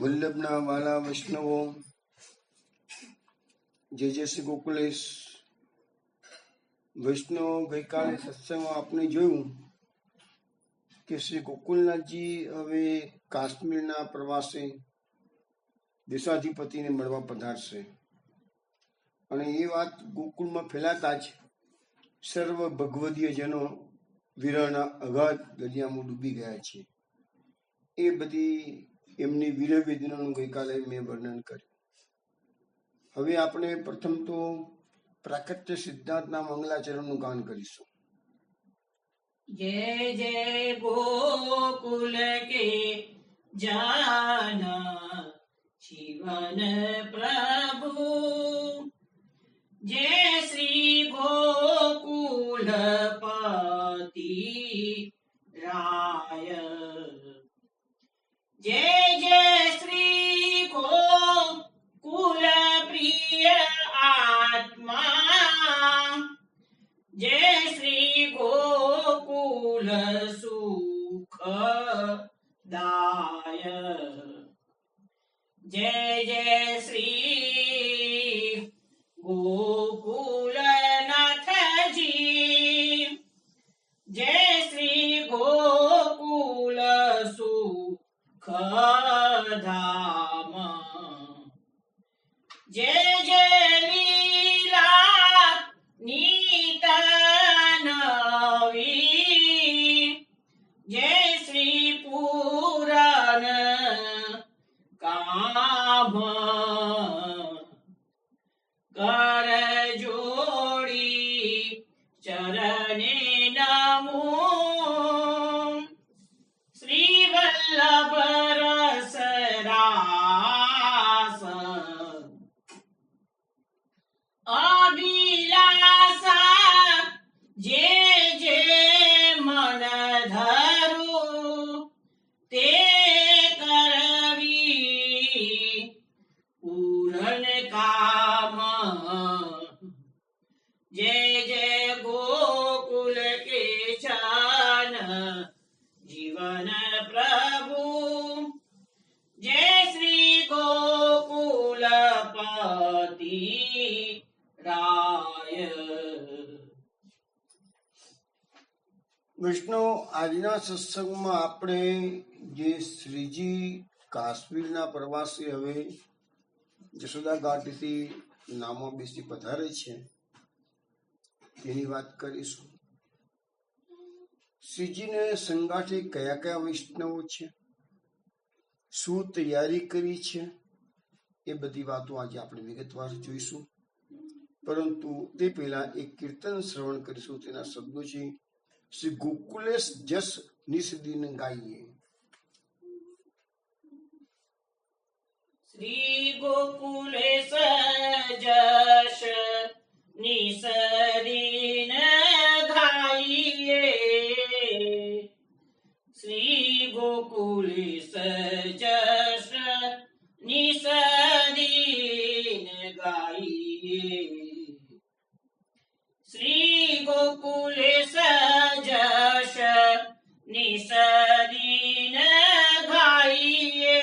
વલ્લભના વાલા વૈષ્ણવો, જય જય શ્રી ગોકુલેશ વૈષ્ણવ. ગઈકાલે સત્સંગમાં આપણે જોયું કે શ્રી ગોકુલનાથજી હવે કાશ્મીરના પ્રવાસે દેશાધિપતિને મળવા પધારશે અને એ વાત ગોકુળમાં ફેલાતા જ સર્વ ભગવદીય જનો વિરહના અગાધ દરિયામાં ડૂબી ગયા છે. એ બધી એમની વીર વેદનાનું ગઈકાલે મેં વર્ણન કર્યું. હવે આપણે પ્રથમ તો પ્રાકટ્ય સિદ્ધાંતના મંગલાચરણનું ગાન કરીશું. जय जय गोकुल के जाना जीवन प्रभु, जय श्री गोकुलपति राय, जय जय श्री गोकुल प्रिय आत्मा, जय श्री गोकुल सुख दाय, जय जय श्री गोकुलनाथ जी, जय श्री गोकुल सुख धाम, जय जय लीला नीत नवी, जय श्री पूरन काम, कर जोड़ी चरणे नमो, श्री वल्लभ रस रास, अभिलाषा जे जे मन धरू ते करवी पूरन काम, जय जय गोकुल के जान जीवन प्रभु, जय श्री गोकुलपति राय. વૈષ્ણવ, આજના સત્સંગમાં આપણે જે શ્રીજી કાશ્મીરના પ્રવાસે હવે જશોદા ઘાટથી નામમાં બેસી પધારે છે તેની વાત કરીશું. શ્રીજીને સંગાથે કયા કયા વૈષ્ણવો છે, શું તૈયારી કરી છે, એ બધી વાતો આજે આપણે વિગતવાર જોઈશું. પરંતુ તે પહેલા એક કીર્તન શ્રવણ કરીશું. તેના શબ્દો છે, શ્રી ગોકુલેશ જસ નિષદિન ગાઈએ. श्री गोकुलेश जश निसदीन गाइए, श्री गोकुलेश जश निसदीन गाइए, श्री गोकुलेश जश निसदीन गाइए,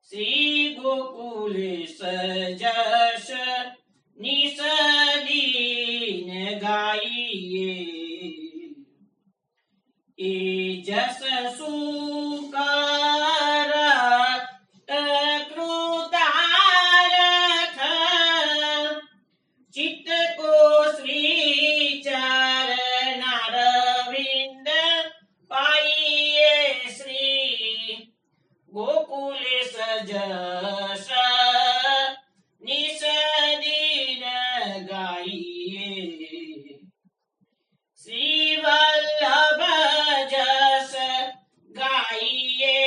श्री गोकुलेश जश निसदीन गाइए, ए जस सुकर कृतारथ, चित्त को श्री चरणारविंद पाइए, श्री गोकुलेश जस निसदीन गाइए, श्री वल्लभ जस गाइए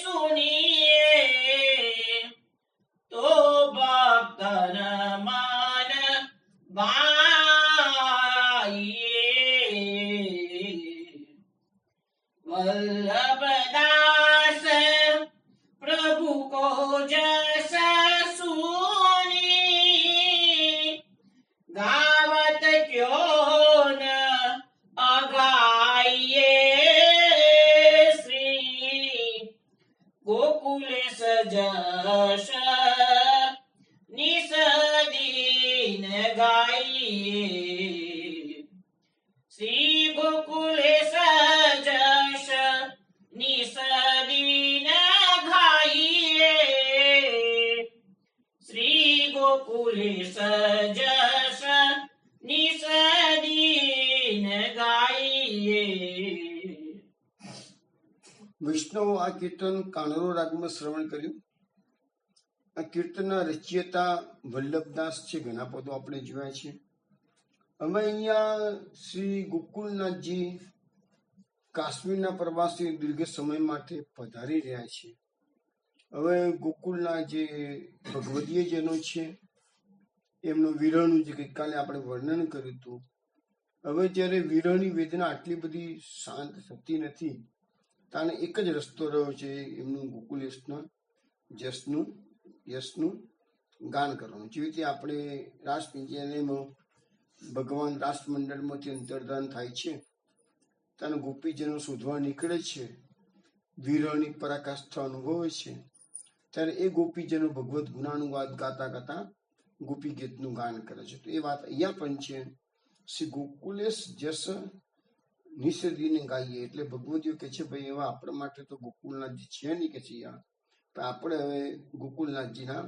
सुनिए, तो भक्तन मान भाइए, वल्लभ दास प्रभु को जस सुनी, गावत क्यों न अगाइए, श्री ગોકુલે સજશ નિસદીન ગાઈએ શ્રી ગોકુલે સજશ નિસદીન ગાઈએ શ્રી ગોકુલે સજશ નિસદીન ગાઈએ. વૈષ્ણવો આ કીર્તન કાનરો રાગમાં શ્રવણ કર્યું. આ કીર્તનના રચયિતા વલ્લભદાસ છે. ઘણા પદો આપણે જોયા છે. અમે અહીંયા શ્રી ગોકુલનાથજી કાશ્મીરના પ્રવાસી દીર્ઘ સમય માટે પધારી રહ્યા છે. હવે ગોકુલના જે ભગવદીયજનો છે એમનું વિરહનું જે ગઈકાલે આપણે વર્ણન કર્યું હતું. હવે જ્યારે વિરહની વેદના આટલી બધી શાંત થતી નથી, તાને એક જ રસ્તો રહ્યો છે એમનું ગોકુલેશના યશનું ગાન કરવાનું. જેવી રીતે આપણે રાસપિંજરમાં ભગવાન રાસમંડળમાંથી અંતર્ધાન થાય છે, તાને ગોપીજનો શોધવા નીકળે છે, વિરહની પરાકાષ્ઠા અનુભવે છે, ત્યારે એ ગોપીજનો ભગવત ગુણાનુવાદ ગાતા ગાતા ગોપી ગીતનું ગાન કરે છે. તો એ વાત અહીંયા પણ છે. શ્રી ગોકુલેશ જસ નિષદીને ગાઈએ એટલે ભગવતીઓ કે છે ભાઈ એવા આપણા માટે તો ગોકુલનાથજી છે નહીં કે છે યાર, પણ આપણે હવે ગોકુલનાથજીના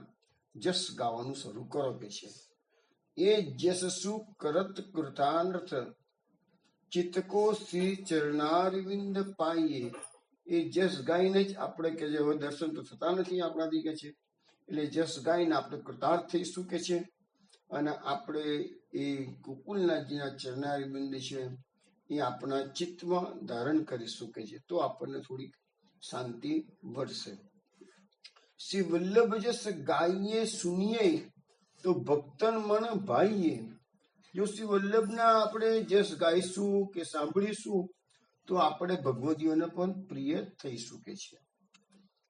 જસ ગાવાનું શરૂ કરો કે છે. એ જસ શું કરત કૃતાનર્થ ચિત્તકો શ્રી ચરણારવિંદ પાઈએ. એ જસ ગાઈને જ આપણે કે છે હવે દર્શન તો થતા નથી આપણાથી કે છે, એટલે જસ ગાઈને આપણે કૃતાર્થ થઈશું કે છે. અને આપણે એ ગોકુલનાથજીના ચરણારવિંદ છે એ આપણા ચિત્તમાં ધારણ કરી શકે છે, તો આપણને થોડીક શાંતિ વધશે. શ્રી વલ્લભ જસ ગાઈએ સુનિએ તો ભક્તન મન ભાઈએ. જો શ્રી વલ્લભના આપણે જસ ગાઈશું કે સાંભળીશું તો આપણે ભગવદીઓને પણ પ્રિય થઈ શકે છે.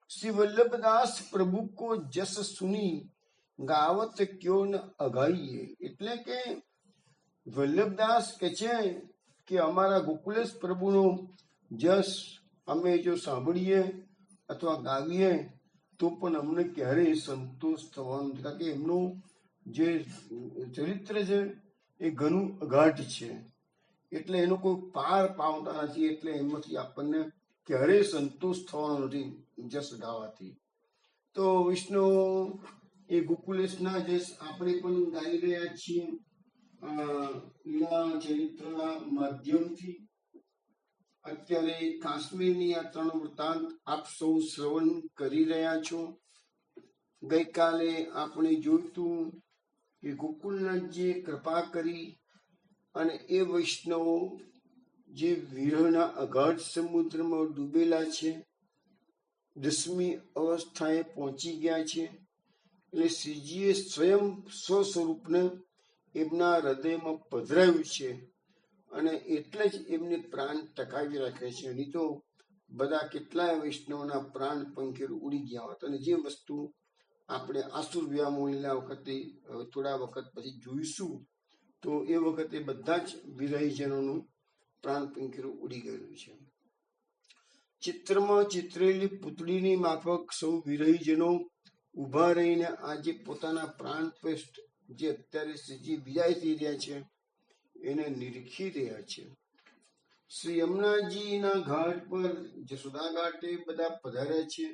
શ્રી વલ્લભદાસ પ્રભુ કો જસ સુની ગાવત ક્યો ન અગાઈએ. એટલે કે વલ્લભદાસ કે છે કે અમારા ગોકુલેશ પ્રભુનો જસ અમે જો સાંભળીએ અથવા ગાવીએ તો પણ અમને ક્યારેય સંતોષ થવાનો નથી, કારણ કે એમનું જે ચરિત્ર છે એ ઘણું અગાઢ છે, એટલે એનો કોઈ પાર પામતા નથી, એટલે એમાંથી આપણને ક્યારેય સંતોષ થવાનો નથી જસ ગાવાથી. તો વિષ્ણુ એ ગોકુલેશના જસ આપણે પણ ગાઈ રહ્યા છીએ લીલા ચરિત્રના માધ્યમથી. અત્યારે કાશ્મીરની આ 3 વૃત્તાંત આપ સૌ શ્રવણ કરી રહ્યા છો. ગઈકાલે આપણે જોયું કે ગોકુલનાથજીએ કૃપા કરી અને એ વૈષ્ણવો જે વિરહના અગાધ સમુદ્રમાં ડૂબેલા છે, 10મી અવસ્થાએ પહોંચી ગયા છે, એટલે શ્રીજીએ સ્વયં સ્વસ્વરૂપને એમના હૃદયમાં પધરાવ્યું છે અને એટલે જ એમને પ્રાણ ટકાવી રાખે છે. નહીં તો બધા કેટલાય વૈષ્ણવના પ્રાણ પંખેર ઉડી ગયા હોત. અને જે વસ્તુ આપણે આસુર વ્યામોહ લીલા વખતે થોડા વખત પછી જોઈશું, તો એ વખતે બધા જ વિરહીજનોનું પ્રાણ પંખેર ઉડી ગયેલું છે. ચિત્રમાં ચિતરેલી પૂતળીની માફક સૌ વિરહીજનો ઉભા રહીને આજે પોતાના પ્રાણ પેષ્ટ જે અત્યારે શ્રીજી વિદાય થઈ રહ્યા છે એને નિરીખી રહ્યા છે. શ્રી યમુનાજીના ઘાટ પર જશોદા ઘાટે બધા પધાર્યા છે.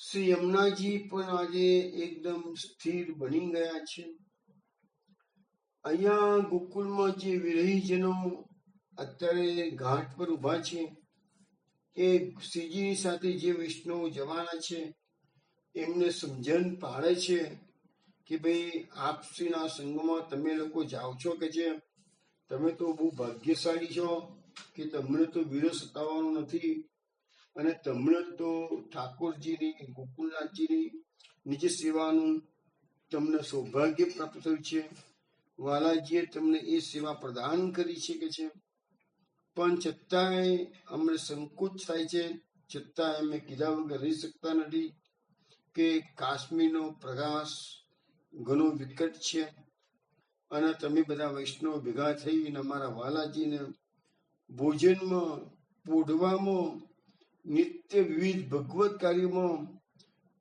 શ્રી યમુનાજી પણ આજે એકદમ સ્થિર બની ગયા છે. અહીંયા ગોકુલમાં જે વિરહીજનો અત્યારે ઘાટ પર ઉભા છે એ શ્રીજીની સાથે જે વૈષ્ણવ જવાના છે એમને સમજણ પાડે છે કે ભાઈ આપશ્રીના સંગમાં તમે લોકો જાઓ છો કે છે, તમે તો બહુ ભાગ્યશાળી છો કે તમને તો વિરહ સતાવવાનો નથી અને તમને તો ઠાકોરજીની ગોકુલનાથજીની નિજ સેવાનું તમને સૌભાગ્ય પ્રાપ્ત થયું છે. વાલાજીએ તમને એ સેવા પ્રદાન કરી છે કે છે, પણ છતાંય અમને સંકોચ થાય છે, છતાં અમે કીધા વગર રહી શકતા નથી કે કાશ્મીરનો પ્રવાસ ઘણો વિકટ છે અને તમે બધા વૈષ્ણવ ભેગા થઈને અમારા વાલાજીને ભોજનમાં પોઢવામાં નિત્ય વિવિધ ભગવત કાર્યોમાં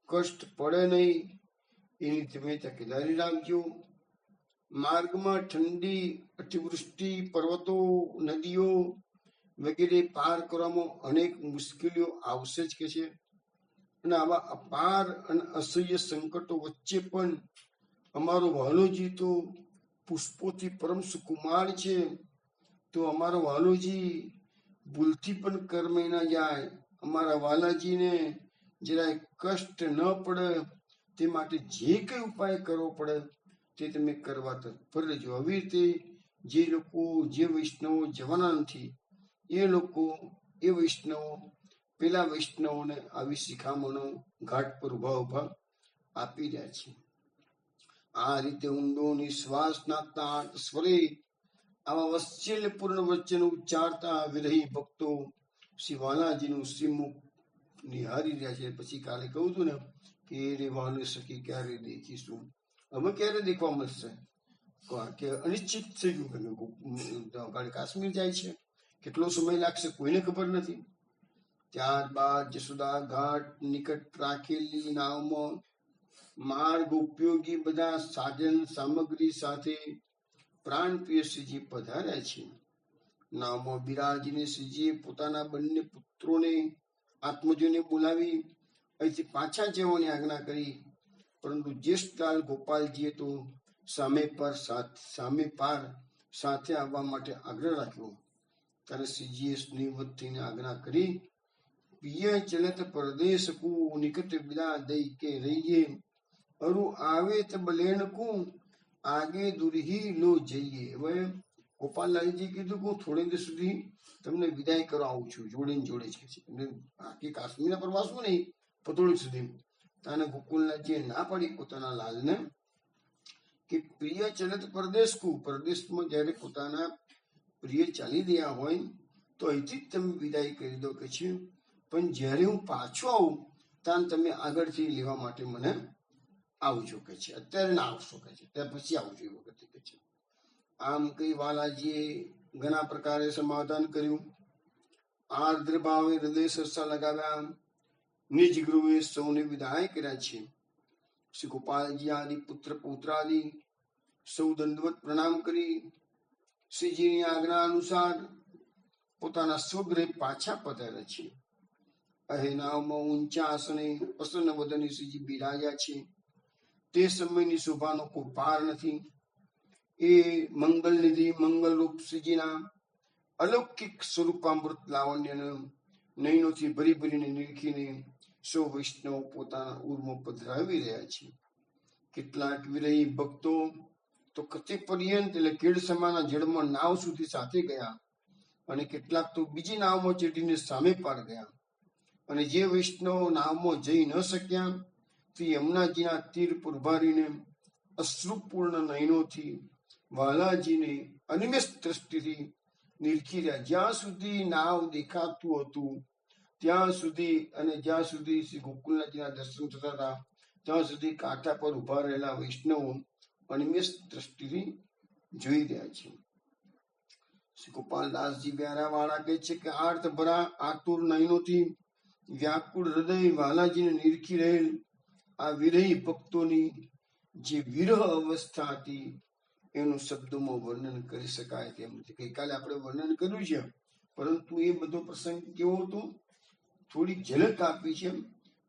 કષ્ટ પડે નહીં એની તમે તકેદારી રાખજો. માર્ગમાં ઠંડી, અતિવૃષ્ટિ, પર્વતો, નદીઓ વગેરે પાર કરવામાં અનેક મુશ્કેલીઓ આવશે જ કે છે. અને આવા અપાર અને અસહ્ય સંકટો વચ્ચે પણ અમારો વાલોજી તો પુષ્પોથી પરમ સુકુમાર છે. તો અમારો વાલોજી ભૂલથી પણ કર્મે ના જાય, અમારા વાલાજીને જરાય કષ્ટ ન પડે તે માટે જે કઈ ઉપાય કરવો પડે તે તમે કરવા તત્પર રહેજો. આવી રીતે જે લોકો, જે વૈષ્ણવો જવાના નથી એ વૈષ્ણવો પેલા વૈષ્ણવોને આવી શિખામણો ઘાટ પર ઉભા આપી રહ્યા છે. આ રીતે ઊંડો નિશ્વાસ નાખતા આર્ત સ્વરે આવા વાત્સલ્યપૂર્ણ વચન ઉચ્ચારતા વિરહી ભક્તો શ્રી વાલાજીનું શ્રીમુખ નિહારી રહ્યા છે. પછી કાલે કહું છું ને કે રે વાલે સખી ક્યારે દેખીશું, અમે ક્યારે દેખવા મળશે, કે અનિશ્ચિત થઈ ગયું. કાશ્મીર જાય છે, કેટલો સમય લાગશે કોઈને ખબર નથી. ત્યારબાદ જસોદા ઘાટ નિકટ રાખેલી નાવમાં માર્ગ ઉપયોગી બધા સાધન સામગ્રી સાથે પ્રાણપ્રિય શ્રીજી પધાર્યા છે. નાવમાં બિરાજીને શ્રીજીએ પોતાના બંને પુત્રોને આત્મજોને બોલાવી અહીંથી પાછા જવાની આજ્ઞા કરી. પરંતુ જ્યેષ્ઠલાલ ગોપાલજીએ તો સામે પાર સાથે આવવા માટે આગ્રહ રાખ્યો. ત્યારે શ્રીજીએ સ્નેહવત થઈને આજ્ઞા કરી, પિય ચલત પરદેશ કુ નિકટ વિદા દઈ કે રહીએ, અરુ આવે તબ લેણ કુ આગે દુરહી લો જઈએ. હવે ગોપાલલાલજી કીધું કે હું થોડી દિવસ સુધી તમને વિદાય કરવા આવું છું, જોડે છે. બાકી કાશ્મીરના પ્રવાસમાં નહીં, પતોડી સુધી. તાને ગોકુલનાથજીએ ના પાડી પોતાના લાલને કે પ્રિય ચલત પરદેશમાં જયારે પોતાના પ્રિય ચાલી રહ્યા હોય તો અહીંથી જ તમે વિદાય કરી દો કે છે, પણ જ્યારે હું પાછો આવું ત્યાં તમે આગળથી લેવા માટે મને આવજો કે છે. અત્યારે ના આવશો કે છે, ત્યાર પછી આવજો એ વખતે કે છે. આમ કઈ વાલાજીએ ઘણા પ્રકારે સમાધાન કર્યું. આર્દ્ર ભાવે હૃદય સરસા લગાવ્યા. નિજ ગૃહે સૌને વિદાય કર્યા છે. શ્રી ગોપાલજી આદિ પુત્ર પૌત્રાદિ સૌ દંડવત પ્રણામ કરી શ્રીજીની આજ્ઞા અનુસાર પોતાના સ્વગૃહે પાછા પધાર્યા છે. અહેનાવમાં ઊંચા આસને પ્રસન્ન વદને શ્રીજી બિરાજ્યા છે. તે સમયની શોભાનો કોઈ પાર નથી. એ મંગલ નિધિ મંગલ રૂપ શ્રીજીના અલૌકિક સ્વરૂપામૃત લાવણ્યને નયનોથી ભરીને નિરખીને સૌ વૈષ્ણવ પોતાના ઉર્મો પધરાવી રહ્યા છે. કેટલાક વિરહી ભક્તો તો કતે પર્યંત એટલે કેડ સમાના જળમાં નાવ સુધી સાથે ગયા, અને કેટલાક તો બીજી નાવમાં ચડીને સામે પાર ગયા. અને જે વૈષ્ણવ નાવમાં જઈ ન શક્યા તે યમુનાજીના તીર પર ઉભા રહીને અશ્રુપૂર્ણ નયનોથી વાલાજીને અનિમેષ દ્રષ્ટિથી નિરખી રહ્યા. જ્યાં સુધી નાવ દેખાતું હતું ત્યાં સુધી, અને જ્યાં સુધી શ્રી ગોકુલનાથજીના દર્શન થતા હતા ત્યાં સુધી કાંઠા પર ઉભા રહેલા વૈષ્ણવો અનિમેષ દ્રષ્ટિથી જોઈ રહ્યા છે. શ્રી ગોપાલદાસજી બ્યારા વાળા કહે છે કે આર્થ ભરા આતુર નયનોથી વ્યાકુળ હૃદય વાલાજીને નિરખી રહેલ આ વિરહી ભક્તોની જે વિરહ અવસ્થા હતી એનું શબ્દોમાં વર્ણન કરી શકાય તેમ નથી. ગઈકાલે આપણે વર્ણન કર્યું છે, પરંતુ એ બધો પ્રસંગ કેવો હતો થોડીક ઝલક આપી છે,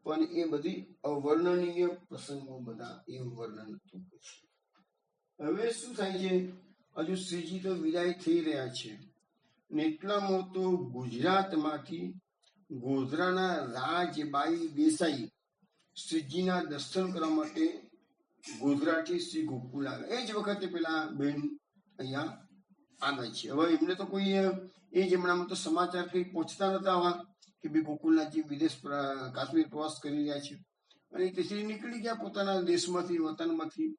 પણ એ બધી અવર્ણનીય પ્રસંગો બધા એવું વર્ણન હતું. હવે શું થાય છે, હજુ શ્રીજી તો વિદાય થઈ રહ્યા છે ને એટલામાં તો ગુજરાતમાંથી ગોધરાના રાજબાઈ દેસાઈ શ્રીજીના દર્શન કરવા માટે ગોધરાથી શ્રી ગોકુલ આવે. એ જ વખતે પેલા બેન અહીંયા આવે છે. હવે એમને તો કોઈ એ જ હમણાં તો સમાચાર કઈ પહોંચતા નતા આવા કે ભાઈ ગોકુલનાથજી વિદેશ કાશ્મીર પ્રવાસ કરી રહ્યા છે, અને તેથી નીકળી ગયા પોતાના દેશમાંથી, વતનમાંથી.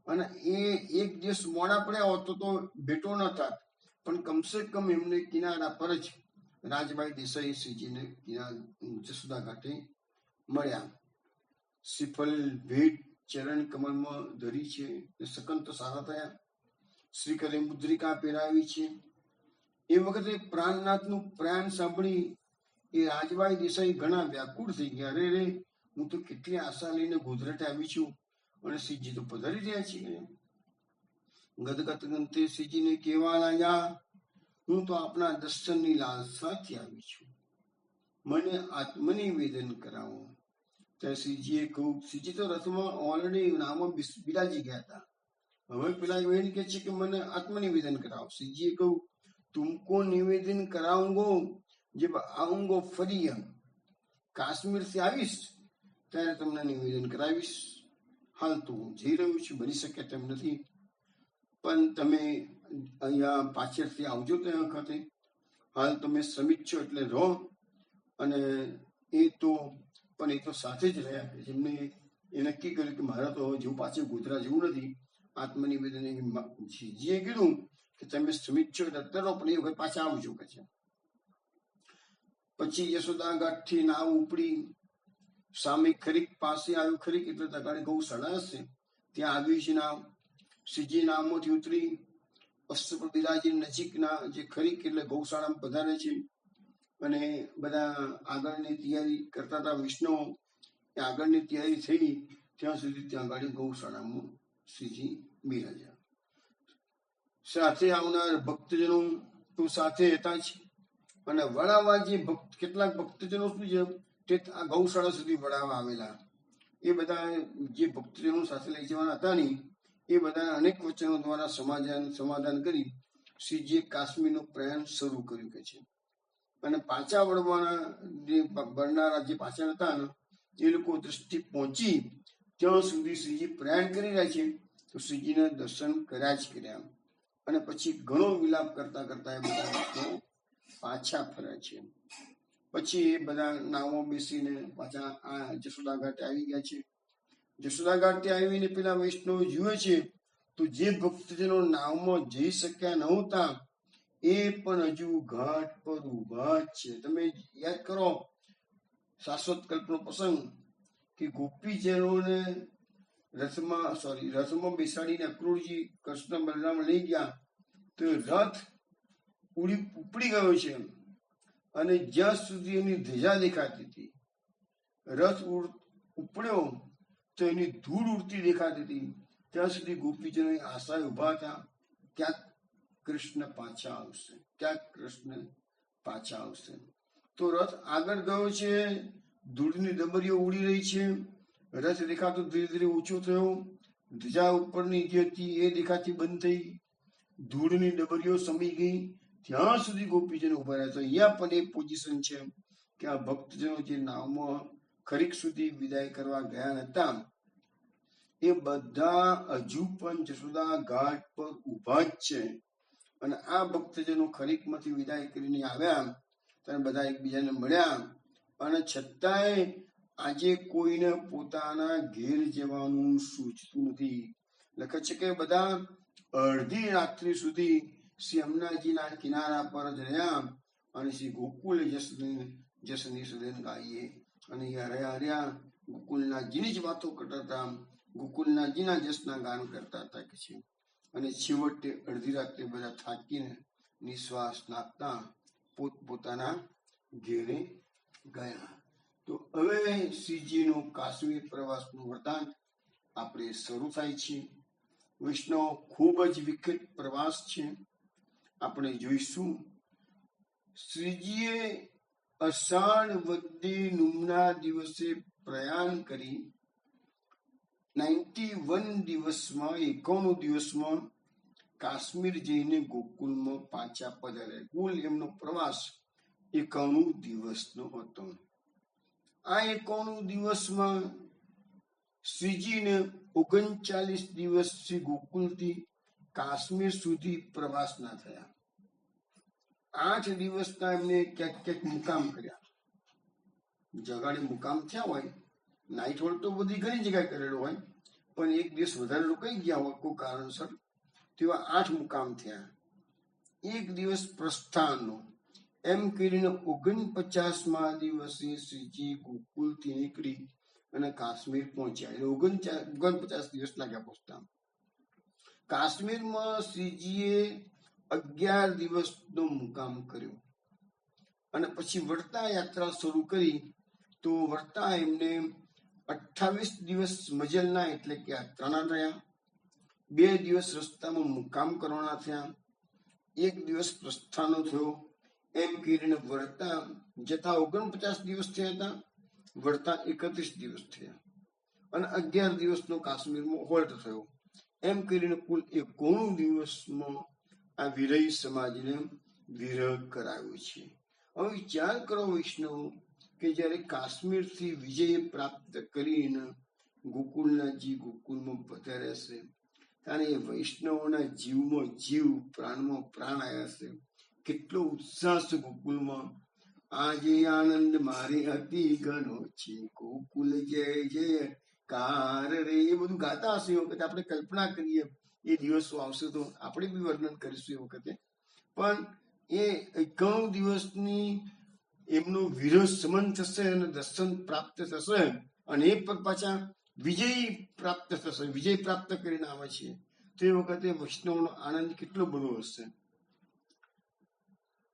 અને એ એક દિવસ મોડા પડ્યા હોત તો ભેટો ન થાત, પણ કમસે કમ એમને કિનારા પર જ રાજબાઈ દેસાઈ શ્રીજીને જસોદા ઘાટે મળ્યા. શ્રીફળ ભેટ ચરણ કમળમાં ધરી છે, સકન તો સારા થયા. શ્રીકરે મુદ્રિકા પહેરાવી છે. એ વખતે પ્રાણનાથનું પ્રયાણ સાંભળી એ રાજભાઈ દેસાઈ ઘણા વ્યાકુળ થઈ ગયા. અરે રે, હું તો કેટલી આશા લઈને ગોધરાટે આવી છું અને શ્રીજી તો પધારી રહ્યા છીએ. ગદગદ ગંતે શ્રીજીને કહેવા લાગ્યા, હું તો આપના દર્શનની લાલસાથી આવી છું, મને આત્મનિવેદન કરાવો. ત્યારે શ્રીજીએ કહ્યું, શ્રીજી તો રથમાં ઓલરેડી નામો બિરાજી ગયા હતા. હવે પેલા બેન કે છે કે મને આત્મનિવેદન કરાવો. શ્રીજીએ કહ્યું, તુમકો નિવેદન કરાઉંગો જબ આઉંગો ફરી. કાશ્મીર થી આવીશ ત્યારે તમને નિવેદન કરાવીશ. હાલ તો હું જઈ રહ્યો છું, બની શકે તેમ નથી, પણ તમે અહીંયા પાછળથી આવજો તે વખતે. હાલ તમે શ્રમિક છો એટલે રહો. અને એ તો સાથે જ રહ્યા. જેમને એ નક્કી કર્યું કે મારે તો જેવું પાછું ગોધરા જેવું નથી. આત્મનિવેદન શ્રીજીએ કીધું કે તમે શ્રમિક છો એટલે તરો, પણ એ વખત પાછા આવજો કે છે. પછી યશોદા ઘાટથી નાવ ઉપડી સામે ખરીક પાસે આવ્યું. ખરીક એટલે તગાડી ગૌશાળા હશે, ત્યાં આવ્યું છે નાવ. શ્રીજી નાવમાંથી ઉતરી અસ્ત્ર પર બિરાજી નજીકના જે ખરીક એટલે ગૌશાળામાં પધારે છે. અને બધા આગળની તૈયારી કરતા હતા. વિષ્ણુ આગળની તૈયારી થઈ ત્યાં સુધી ત્યાં આગળ ગૌશાળામાં શ્રીજી બિરાજ્યા. સાથે આવનાર ભક્તજનો તો સાથે હતા જ. અને વડાવા જે કેટલાક ભક્તજનો શું છે તે આ ગૌશાળા સુધી વડાવા આવેલા. એ બધા જે ભક્તજનો સાથે લઈ જવાના હતા ને, એ બધા અનેક વચનો દ્વારા સમાધાન કરી શ્રીજીએ કાશ્મીરનું પ્રયાણ શરૂ કર્યું કે છે. અને પાછા વળનારા જે પાછળ હતા ને, એ લોકો દ્રષ્ટિ પહોંચી ત્યાં સુધી શ્રીજી પ્રયાણ કરી રહ્યા છે. તો શ્રીજીના દર્શન કર્યા જ કર્યા. અને પછી ઘણો વિલાપ કરતા કરતા એ બધા પાછા ફર્યા છે. પછી એ બધા નાવો બેસીને પાછા આ જશોદા ઘાટે આવી ગયા છે. જશોદા ઘાટે આવીને પેલા વૈષ્ણવ જુએ છે તો જે ભક્તજનો નાવમાં જઈ શક્યા નહોતા એ પણ હજુ ઘાટ પર ઉભા જ છે. તમે યાદ કરો શાશ્વત કલ્પનો પ્રસંગ કે ગોપીજનોને રથમાં બેસાડીને અક્રૂરજી કૃષ્ણ બલરામ લઈ ગયા તો રથ ઉપડી ગયો છે. અને જ્યાં સુધી એની ધજા દેખાતી હતી, રથ ઉપડ્યો તો એની ધૂળ ઉડતી દેખાતી હતી, ત્યાં સુધી ગોપીજનો આશાએ ઉભા હતા, ક્યાંક કૃષ્ણ પાછા આવશે, ક્યાંક કૃષ્ણ પાછા આવશે. તો રથ આગળ ગયો છે, ધૂળની ડબરીઓ ઉડી રહી છે, રથ દેખાતો ધીરે ધીરે ઓછો થયો, ધજા ઉપરની જે હતી એ દેખાતી બંધ થઈ, ધૂળની ડબરીઓ સમી ગઈ. ત્યાં સુધી ગોપીજનો ઉભા રહ્યા. તો અહીંયા પણ એ પોઝિશન છે કે આ ભક્તજનો જે નાવમાં ખરીક સુધી વિદાય કરવા ગયા હતા એ બધા હજુ પણ જશોદા ઘાટ પર ઉભા જ છે. અને આ ભક્તજનો ખરીકમાંથી વિદાય કરીને આવ્યા ત્યારે બધા એકબીજાને મળ્યા. અને છતાંય આજે કોઈને પોતાના ઘેર જવાનું સૂચતું નથી. લખે છે કે બધા અડધી રાત્રિ સુધી શ્રી યમુનાજીના કિનારા પર જ રહ્યા અને શ્રી ગોકુલે જસની સદન ગાઈએ. અને હર્યા ગોકુલનાથજીની જ વાતો કરતા હતા, ગોકુલનાથજીના જસના ગાન કરતા હતા કે છે. અને છેવટે અડધી રાત્રે બધા થાકીને નિશ્વાસ નાખતા પોતપોતાના ઘેરે ગયા. તો હવે શ્રીજીનું કાશ્મીર પ્રવાસનું વૃતાંત આપણે શરૂ થાય છે. વૈષ્ણવ ખૂબ જ વિખ્યાત પ્રવાસ છે. આપણે જોઈશું શ્રીજીએ અષાઢ વદ્દે નુમના દિવસે પ્રયાણ કરી 91 દિવસમાં 91 દિવસમાં કાશ્મીર જઈને ગોકુલમાં પાછા પધાર્યા. કુલ એમનો પ્રવાસ 91 દિવસનો હતો. આ 91 દિવસમાં શ્રીજીને 39 દિવસ શ્રી ગોકુલથી કાશ્મીર સુધી પ્રવાસ ના થયા. 8 દિવસના એમને ક્યાંક ક્યાંક મુકામ કર્યા. જગાડે મુકામ થયા હોય, નાઇટ હોલ્ડ તો બધી ઘણી જગ્યાએ કરેલો હોય, પણ એક દિવસ વધારે રોકાઈ ગયા હોય કોઈ કારણસર, તેવા 8 મુકામ થયા. એક દિવસ પ્રસ્થાનનો. એમ કરીને 49મા દિવસે શ્રીજી ગોકુલથી નીકળી અને કાશ્મીર પહોંચ્યા. એટલે 49 દિવસ લાગ્યા પહોંચતા. કાશ્મીરમાં શ્રીજીએ 11 દિવસનો મુકામ કર્યો. અને પછી વળતા યાત્રા શરૂ કરી. તો વળતા એમને 28 દિવસ મજલના એટલે કે યાત્રાના થયા, 2 દિવસ રસ્તામાં મુકામ કરવાના થયા, 1 દિવસ પ્રસ્થાનો થયો. એમ કરીને વળતા જતા 49 દિવસ થયા હતા, વળતા 31 દિવસ થયા અને 11 દિવસનો કાશ્મીરમાં હોલ્ટ થયો. એમ કરીને કુલ 91 દિવસમાં આ વિરહી સમાજને વિરહ કરાવ્યો છે. હવે વિચાર કરો વૈષ્ણવ કે જ્યારે કાશ્મીરથી વિજય પ્રાપ્ત કરીને ગોકુલનાથજી ગોકુલમાં પધાર્યા છે ત્યારે એ વૈષ્ણવોના જીવમાં જીવ, પ્રાણમાં પ્રાણ આવ્યા છે. કેટલો ઉત્સાહ છે ગોકુલમાં. આજે આનંદ મારી અતિ ઘણો છે, ગોકુલ જય જય કાર રે, એ બધું ગાતા હશે. એ વખતે આપણે કલ્પના કરીએ એ દિવસો આવશે તો આપણે બી વર્ણન કરીશું એ વખતે. પણ એ 91 દિવસની એમનો વિરહ સમન થશે અને દર્શન પ્રાપ્ત થશે અને એ પર પાછા વિજય પ્રાપ્ત થશે. વિજય પ્રાપ્ત કરીને આવે છે તો એ વખતે વૈષ્ણવનો આનંદ કેટલો બધો હશે.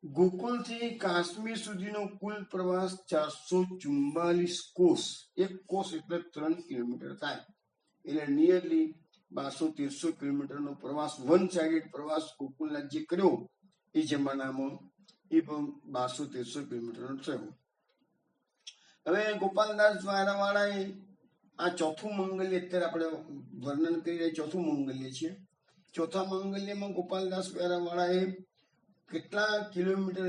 ગોકુલથી કાશ્મીર સુધીનો કુલ પ્રવાસ 444 કોસ. એક કોસ એટલે 3 કિલોમીટર થાય, એટલે નિયરલી 1200-1300 કિલોમીટરનો પ્રવાસ, વન સાઇડેડ પ્રવાસ ગોકુલનાથજી કર્યો એ જમાનામાં. એ પણ 1200-1300 કિલોમીટરનો થયો. હવે ગોપાલદાસ દ્વારાવાળાએ આ ચોથું મંગલ્ય અત્યારે આપણે વર્ણન કરી રહ્યા, ચોથું મંગલ્ય છે. ચોથા મંગલ્યમાં ગોપાલદાસ દ્વારાવાળાએ કેટલા કિલોમીટર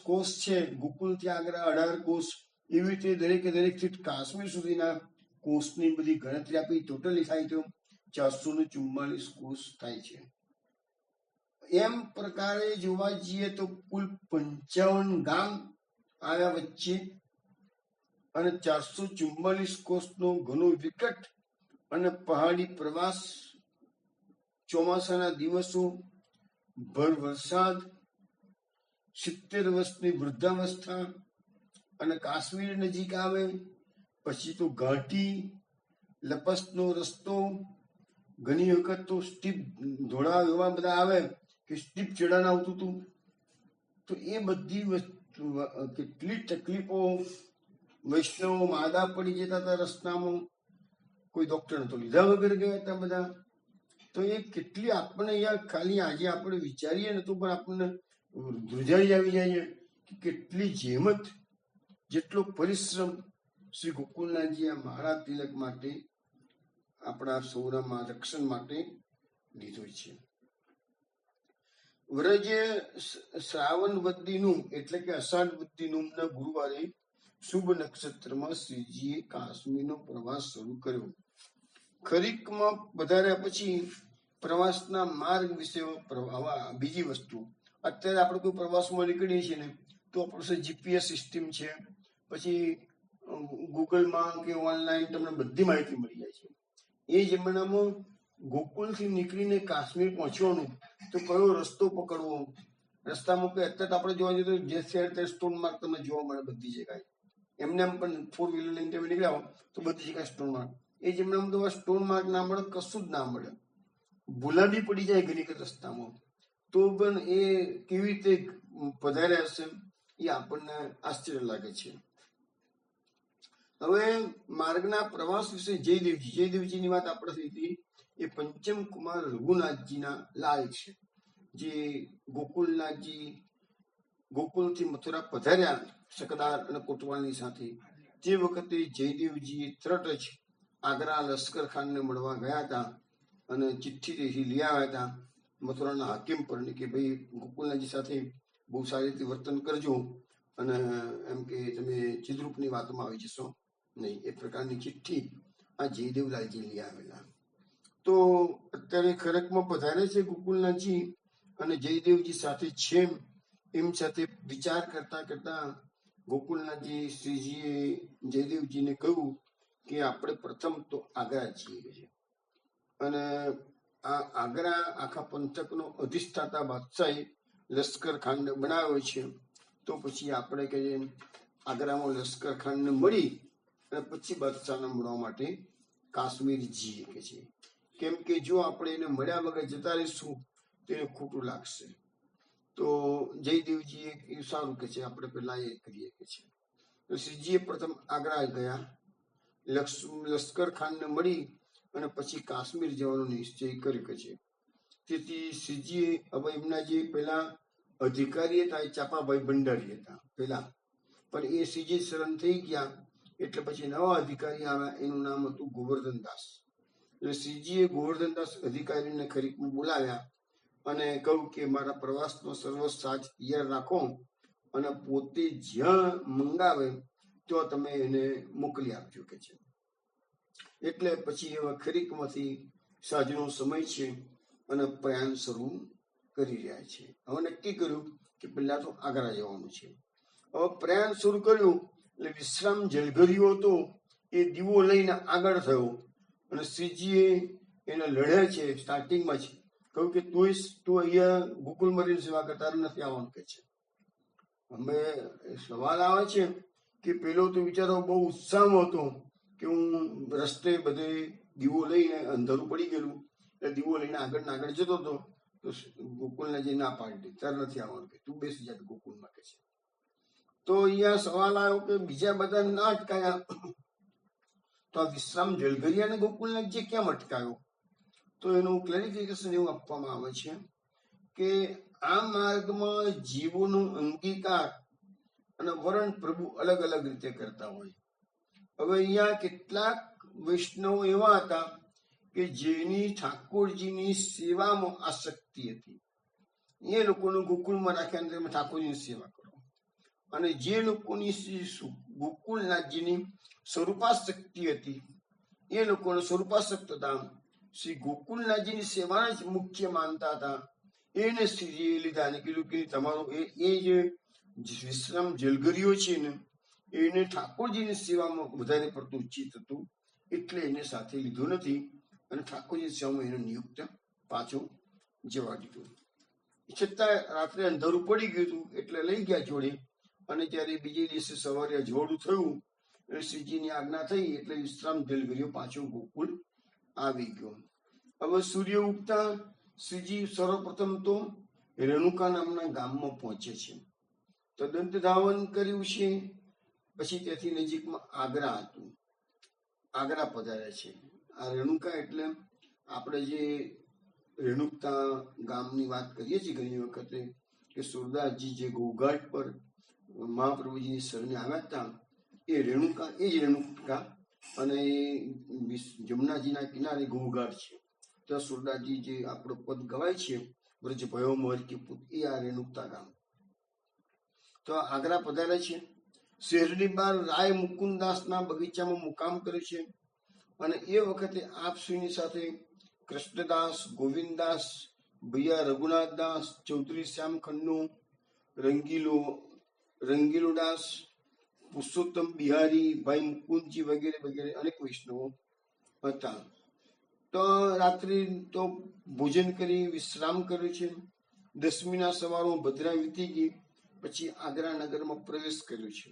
કોસ છે, ગોકુલથી આગ્રા 18 કોસ, એવી રીતે દરેકે દરેક કાશ્મીર સુધીના કોસની બધી ગણતરી આપી. ટોટલી થાય તો 444 કોસ થાય છે. એમ પ્રકારે જોવા જઈએ તો કુલ 55 ગામ આવ્યા વચ્ચે અને 444 કોસનો ઘણો વિકટ અને પહાડી પ્રવાસ, ચોમાસાના દિવસો, ભર વરસાદ, 70 વર્ષની વૃદ્ધાવસ્થા અને કાશ્મીર નજીક આવે પછી તો ઘાટી, લપસનો રસ્તો, ઘણી વખત તો સ્ટીપ ધોળા એવા બધા આવે કે સ્ટીપ ચડાણ આવતું હતું. તો એ બધી વસ્તુ કેટલી તકલીફો, વૈષ્ણવો માદા પડી જતા હતા રસ્તામાં, કોઈ ડોક્ટર તો લીધા વગર ગયા હતા બધા. તો એ કેટલી આપણને યાર ખાલી આજે આપણે વિચારીએ ને તો પણ આપણને ધ્રુજારી આવી જાય કે કેટલી જહેમત, જેટલો પરિશ્રમ શ્રી ગોકુલનાથજી આ મહારાજ તિલક માટે, આપણા સૌના રક્ષણ માટે લીધો છે. વ્રજ શ્રાવણ વદ્દીનું એટલે કે અષાઢ વદ્દીનું ગુરુવારે શુભ નક્ષત્રમાં શ્રીજીએ કાશ્મીરનો પ્રવાસ શરૂ કર્યો. ખરીકમાં પધાર્યા પછી પ્રવાસના માર્ગ વિશે બીજી વસ્તુ, અત્યારે આપણે કોઈ પ્રવાસમાં નીકળીએ છીએ ને તો આપણી પાસે જીપીએસ સિસ્ટમ છે, પછી ગૂગલમાં કે ઓનલાઈન તમને બધી માહિતી મળી જાય છે. એ જમાનામાં ગોકુલથી નીકળીને કાશ્મીર પહોંચવાનું તો કયો રસ્તો પકડવો, રસ્તામાં કોઈ અત્યારે આપણે જોવા જઈએ તો જે શહેર તે સ્ટોન માર્ક તમને જોવા મળે બધી જગ્યાએ. એમને એમ પણ 4 વ્હીલર લઈને તમે નીકળ્યા હો તો બધી જગ્યાએ સ્ટોન માર્ક. એ જમાનામાં તો સ્ટોન માર્ક ના મળે, કશું જ ના મળે, ભૂલા બી પડી જાય ઘણી વખત રસ્તામાં. તો પણ એ કેવી રીતે પધાર્યા હશે એ આપણને આશ્ચર્ય લાગે છે. હવે માર્ગના પ્રવાસ વિશે જયદેવજીની વાત આપણે થઈ હતી. એ પંચમ કુમાર રઘુનાથજીના લાલ છે, જે ગોકુલનાથજી ગોકુલથી મથુરા પધાર્યા શકદાર અને કોટવાલની સાથે. તે વખતે જયદેવજી તરત જ આગ્રા લશ્કર ખાનને મળવા ગયા હતા અને ચિઠ્ઠી લઈ આવ્યા હતા મથુરાના હાકીમ પર કે ભાઈ ગોકુલનાથજી સાથે બહુ સારી રીતે વર્તન કરજો અને એમ કે તમે ચિદ્રૂપની વાતમાં આવી જશો નહીં. એ પ્રકારની ચિઠ્ઠી આ જયદેવલાલજી લઈ આવેલા. તો અત્યારે ખરકમાં પધારે છે ગોકુલનાથજી અને જયદેવજી સાથે છે. એમ સાથે વિચાર કરતા કરતા ગોકુલનાથજી શ્રીજીએ જયદેવજીને કહ્યું કે આપણે પ્રથમ તો આગ્રા જઈએ અને આ આગ્રા આખા પંથકનો અધિષ્ઠાતા બાદશાહી લશ્કર ખાનને બનાવ્યો છે. તો પછી આપણે કે આગ્રામાં લશ્કર ખાનને મળી અને પછી બાદશાહને મળવા માટે કાશ્મીર જઈએ કે છે. કેમ કે જો આપણે એને મળ્યા વગર જતા રહીશું તો એને ખોટું લાગશે. તો જયદેવજીએ એ સારું કે છે, આપણે પેલા એ કરીએ કે છે. તો શ્રીજીએ પ્રથમ આગ્રા ગયા, લશ્કર ખાનને મળી અને પછી કાશ્મીર જવાનો નિશ્ચય કર્યો કે છે. તેથી શ્રીજીએ હવે એમના જે પેલા અધિકારી હતા એ ચાપાભાઈ ભંડારી હતા પેલા, પણ એ શ્રીજી શરણ થઈ ગયા એટલે પછી નવા અધિકારી આવ્યા, એનું નામ હતું ગોવર્ધનદાસ. એટલે શ્રીજીએ ગોવર્ધનદાસ અધિકારીને ખરીકમાં બોલાવ્યા અને કહ્યું કે મારા પ્રવાસનો સર્વ સાજ તૈયાર રાખો અને પોતે જ્યાં મંગાવે ત્યાં તમે એને મોકલી આપજો કે છે. એટલે પછી એવા ખરીકમાંથી સાંજનો સમય છે અને પ્રયાણ શરૂ કરી રહ્યા છે. હવે નક્કી કર્યું કે પહેલા તો આગ્રા જવાનું છે. હવે પ્રયાણ શરૂ કર્યું એટલે વિશ્રામ જલઘરિયો હતો એ દીવો લઈને આગળ થયો અને શ્રીજીએ એને લડ્યા છે. સ્ટાર્ટિંગમાં છે કહ્યું કે તું અહીંયા ગોકુળ મરીની સેવા કરતા તારે નથી આવવાનું કે છે. અમે સવાલ આવે છે કે પેલો તો વિચારો બહુ ઉત્સાહમાં હતો કે હું રસ્તે બધે દીવો લઈને અંધારું પડી ગયેલું એટલે દીવો લઈને આગળ ને આગળ જતો હતો, તો ગોકુળને જે ના પાડી તારે નથી આવવાનું કે તું બેસી જા ગોકુળમાં કે છે. તો અહીંયા સવાલ આવ્યો કે બીજા બધા ના અટકાયા તો આ વિશ્રામ જલઘરિયાને ગોકુળને જે કેમ અટકાયો? તો એનું ક્લેરિફિકેશન એવું આપવામાં આવે છે કે આ માર્ગમાં જીવોનો અંગીકાર અને વરણ પ્રભુ અલગ અલગ રીતે કરતા હોય. હવે અહીંયા કેટલાક વૈષ્ણવો એવા હતા કે જેની ઠાકોરજીની સેવામાં આસક્તિ હતી, એ લોકોને ગોકુળમાં રાખ્યા અને તમે ઠાકોરજીની સેવા કરો. અને જે લોકોની ગોકુળનાથજીની સ્વરૂપાશક્તિ હતી એ લોકોને સ્વરૂપાસક્ત હતા, શ્રી ગોકુળનાથજીની સેવાને જ મુખ્ય માનતા હતા. એને શ્રીજીએ લીધા અને કીધું કે તમારું એ જે વિશ્રામ જલઘરિયો છે ને એને ઠાકોરજીની સેવામાં વધારે પડતું ઉચિત હતું, એટલે એને સાથે લીધો નથી અને ઠાકોરજી સેવામાં એને નિયુક્ત પાછું જવા દીધું. છતાં રાત્રે અંધારું પડી ગયું હતું એટલે લઈ ગયા જોડે. અને ત્યારે બીજે દિવસે સવારે જોડું થયું એટલે શ્રીજીની આજ્ઞા થઈ એટલે વિશ્રામ જલઘરિયો પાછો ગોકુળ આવી ગયો. હવે સૂર્ય ઉગતા શ્રીજી સર્વપ્રથમ તો રેણુકા નામના ગામમાં પહોંચે છે. તો દંત ધાવન કર્યું છે. પછી ત્યાંથી નજીકમાં આગ્રા હતું, આગ્રા પધાર્યા છે. આ રેણુકા એટલે આપણે જે રેણુકા ગામની વાત કરીએ છીએ ઘણી વખતે કે સુરદાસજી જે ઘોઘાટ પર મહાપ્રભુજીની શરણે આવ્યા હતા એ રેણુકા, એ જ રેણુકા. અને જમુનાજીના કિનારે ઘોઘાટ છે. ત્યાં સુરદાસજી જે આપણો પદ ગવાય છે બ્રજ ભયો મોર કે પુત, એ આ રેણુકા ગામ. તો આગ્રા પધારે છે. શહેરની બહાર રાય મુકુંદાસના બગીચામાં મુકામ કર્યો છે. અને એ વખતે આપશ્રીની સાથે કૃષ્ણદાસ, ગોવિંદદાસ, ભૈયા રઘુનાથદાસ, ચૌધરી શ્યામખંડુ, રંગીલો દાસ, પુરુષોત્તમ બિહારી, ભાઈ મુકુંદજી વગેરે વગેરે અનેક વૈષ્ણવો હતા. તો રાત્રિ તો ભોજન કરી વિશ્રામ કર્યો છે. દસમીના સવારમાં ભદ્રા વીતી ગઈ પછી આગ્રા નગરમાં પ્રવેશ કર્યો છે.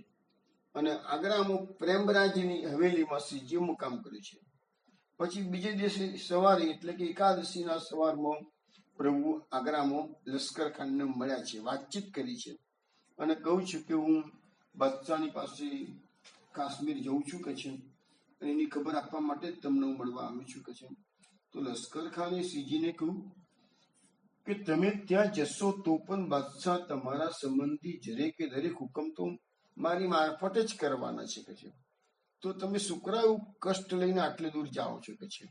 અને આગ્રામાં પ્રેમરાજની હવેલીમાં શ્રીજીએ મુકામ કર્યું છે. પછી બીજે દિવસે સવારે એટલે કે એકાદશીના સવારમાં પ્રભુ આગ્રામાં લશ્કર ખાનને મળ્યા છે, વાતચીત કરી છે અને કહું છું કે હું બાદશાહની પાસે કાશ્મીર જઉં છું કે છે અને એની ખબર આપવા માટે જ તમને હું મળવા આવ્યો છું કે છે. તો લશ્કર ખાને શ્રીજીને કહ્યું કે તમે ત્યાં જશો તો પણ બાદશાહ તમારા સંબંધી જરે કે દરેક હુકમ તો મારી મારફતે જ કરવાના છે કે છે. તો તમે શુક્રાયું કષ્ટ લઈને આટલે દૂર જાઓ છો કે છે.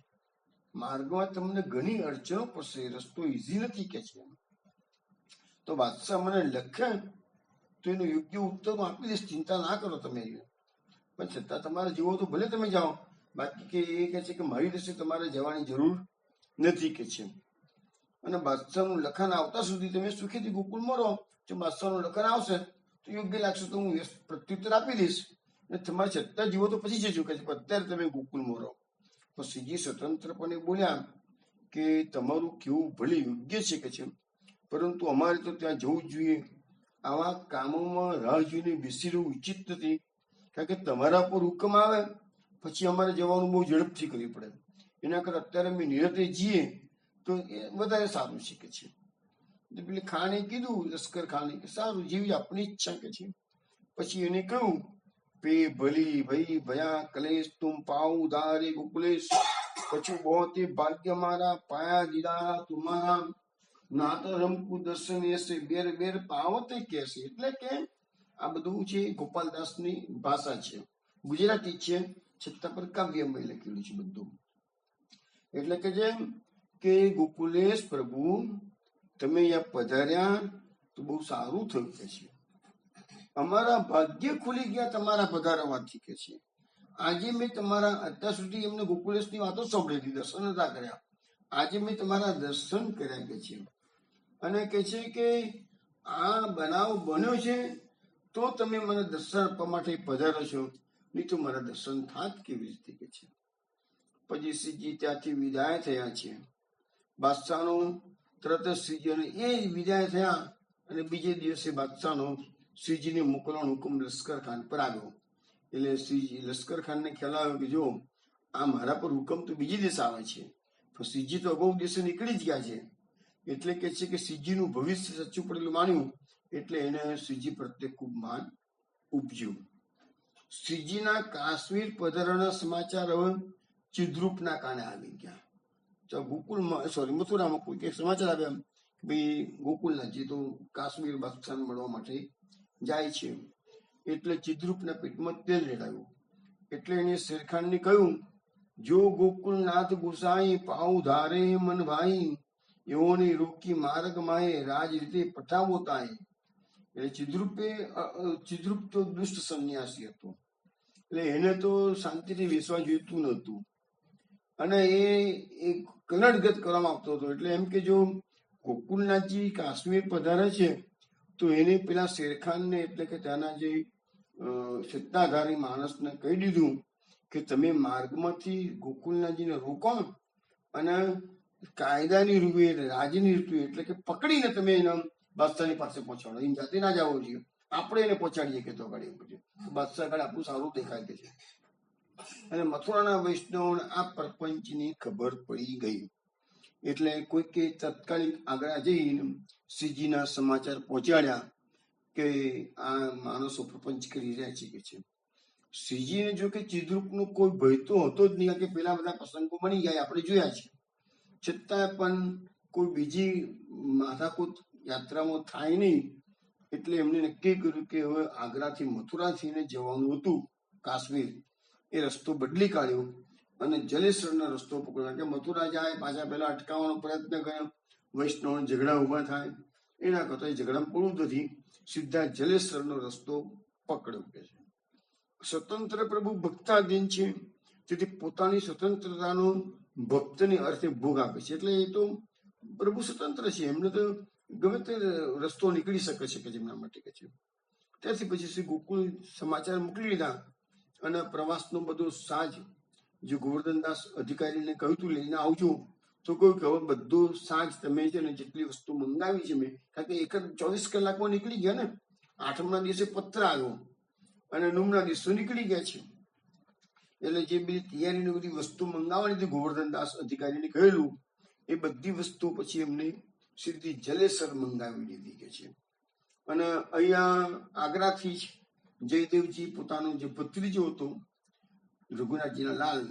માર્ગમાં તમને ઘણી અડચણો પડશે, રસ્તો ઈઝી નથી કે છે. તો બાદશાહ મને લખે તો એનો યોગ્ય ઉત્તર આપી દઈશ, ચિંતા ના કરો તમે. પણ છતાં તમારે જેવો તો ભલે તમે જાઓ, બાકી કે એ કહે છે કે મારી દેશે તમારે જવાની જરૂર નથી કે છે. અને બાદશાહનું લખાણ આવતા સુધી તમે સુખેથી ગોકુળમાં રહો. જો બાદશાહનું લખાણ આવશે તો યોગ્ય લાગશે તો હું પ્રત્યુત્તર આપી દઈશ, અને તમારે છતાં જીવો તો પછી જજો કે અત્યારે તમે ગોકુળમાં રહો. તો શ્રીજી સ્વતંત્રપણે બોલ્યા કે તમારું કેવું ભલે યોગ્ય છે કે છે, પરંતુ અમારે તો ત્યાં જવું જ જોઈએ. આવા કામોમાં રાહ જોઈને બેસી રહેવું ઉચિત નથી, કારણ કે તમારા પર હુકમ આવે પછી અમારે જવાનું બહુ ઝડપથી કરવી પડે. એના કરતાં અત્યારે અમે નિરતે જઈએ તો એ વધારે સારું છે કે છે. પેલી ખાને કીધું, લશ્કર ખાને કે સારું જેવી આપણી ઈચ્છા કે છે. પછી એને કહ્યું પે ભલી ભઈ ભયા કલેશ તુમ પાઉ ઉધારે ગોકુલેશ, કછુ બહોતે ભાગ્ય મારા પાયા દીદારા તુમારા, નાતરમકુ દર્શન એસે બેર બેર પાવતે કેસે. એટલે કે આ બધું છે ગોપાલદાસની ભાષા છે, ગુજરાતી છે, છતાં પર કાવ્યમય લખેલું છે બધું. એટલે કે જેમ કે ગોકુલેશ પ્રભુ તમે અહીંયા પધાર્યા તો બહુ સારું થયું કે છે. અમારા ભાગ્ય ખુલી ગયા તમારા પધારવાથી કે છે. આજે મેં તમારા, અત્યાર સુધી એમને ગોકુલેશની વાતો સાંભળેલી, દર્શન નતા કર્યા, આજે મેં તમારા દર્શન કર્યા કે છે. અને કે છે કે આ બનાવ બન્યો છે તો તમે મને દર્શન આપવા માટે પધારો છો, નહીં તો મારા દર્શન થાત કેવી રીતે કે છે. પછી શ્રીજી ત્યાંથી વિદાય થયા છે. બાદશાહનો તરત જ શ્રીજીને એ વિદાય થયા અને બીજે દિવસે બાદશાહનો શ્રીજીને મોકલવાનો હુકમ લશ્કર ખાન પર આવ્યો. એટલે શ્રીજી લશ્કર ખાનને ખ્યાલ આવ્યો કે જો આ મારા પર હુકમ તો બીજે દિવસે આવે છે, તો શ્રીજી તો અગાઉ દિવસે નીકળી જ ગયા છે. એટલે કે છે કે શ્રીજીનું ભવિષ્ય સચ્ચું પડેલું માન્યું, એટલે એને શ્રીજી પ્રત્યે ખૂબ માન ઉપજ્યું. શ્રીજીના કાશ્મીર પધારવાના સમાચાર હવે ચિદ્રૂપના કાને આવી ગયા. તો ગોકુળમાં, સોરી મથુરામાં કોઈ કે સમાચાર આવ્યા કે ભાઈ ગોકુલનાથજી તો કાશ્મીર બાદશાહને મળવા માટે જાય છે. એટલે ચિદ્રૂપના પેટમાં તેલ રેડાયું. એટલે એને શેરખાનને કહ્યું, જો ગોકુલનાથ ગુસાઈ પાઉ ધારે મન ભાઈ, એઓને રોકી માર્ગ માએ રાજ રીતે પઠાવો તાય. એટલે ચિદ્રૂપ તો દુષ્ટ સંન્યાસી હતો, એટલે એને તો શાંતિથી બેસવા જોઈતું નહોતું અને એ કનડગત કરવામાં આવતો હતો. એટલે એમ કે જો ગોકુલનાથજી કાશ્મીર પધારે છે તો એને પેલા શેરખાનને, એટલે કે ત્યાંના જે સત્તાધારી માણસને કહી દીધું કે તમે માર્ગમાંથી ગોકુલનાથજીને રોકો અને કાયદાની રૂપે, રાજની રૂપે, એટલે કે પકડીને તમે એના બાદશાહની પાસે પહોંચાડો. એમ જાતે ના જવો જોઈએ, આપણે એને પહોંચાડીએ કે તો ગાડી બાદશાહ ગાડી આપણું સારું દેખાય છે. અને મથુરાના વૈષ્ણવને આ પ્રપંચની ખબર પડી ગઈ. એટલે કોઈકે તત્કાલિક આગળ જઈને શ્રીજીના સમાચાર પહોંચાડ્યા કે આ માણસો પ્રપંચ કરી રહ્યા છે કે છે. શ્રીજીને જો કે ચિદ્રૂપનો કોઈ ભય તો હતો જ નહીં, કે પેલા બધા પ્રસંગો બની ગયા આપણે જોયા છે, છતાં પણ કોઈ બીજી માથાકૂટ યાત્રામાં થાય નહીં. એટલે એમને નક્કી કર્યું કે હવે આગ્રાથી મથુરાથીને જવાનું હતું કાશ્મીર, એ રસ્તો બદલી કાઢ્યો અને જલેશ્વરનો રસ્તો પકડ્યો. કે મથુરા જાય પાછા પહેલા અટકાવવાનો પ્રયત્ન કર્યો, વૈષ્ણવ ઝઘડા ઉભા થાય, એના કરતા એ ઝઘડામાં પડવું નથી, સીધા જલેશ્વરનો રસ્તો પકડ્યો કે છે. સ્વતંત્ર પ્રભુ ભક્તાધીન છે, તેથી પોતાની સ્વતંત્રતાનો ભક્તની અર્થે ભોગ આપે છે. એટલે એ તો પ્રભુ સ્વતંત્ર છે, એમને તો ગમે તે રસ્તો નીકળી શકે છે કે જેમના માટે કે છે. ત્યારથી પછી શ્રી ગોકુલ સમાચાર મોકલી લીધા અને પ્રવાસનો બધો સાજ જે ગોવર્ધનદાસ અધિકારીને કહ્યું તું લઈને આવજો, તો કહ્યું કે હવે બધું સાજ તમે છે ને જેટલી વસ્તુ મંગાવી છે મેં, કારણ કે 24 કલાકમાં નીકળી ગયા ને, 8મના દિવસે પત્ર આવ્યો અને 9મના દિવસો નીકળી ગયા છે. એટલે જે બધી તૈયારીની બધી વસ્તુ મંગાવવાની હતી ગોવર્ધનદાસ અધિકારીને કહેલું, એ બધી વસ્તુ પછી એમને સીધી જલેસર મંગાવી દીધી કે છે. અને અહીંયા આગ્રાથી જ જયદેવજી પોતાનો જે ભત્રીજો હતો રઘુનાથજીના લાલ,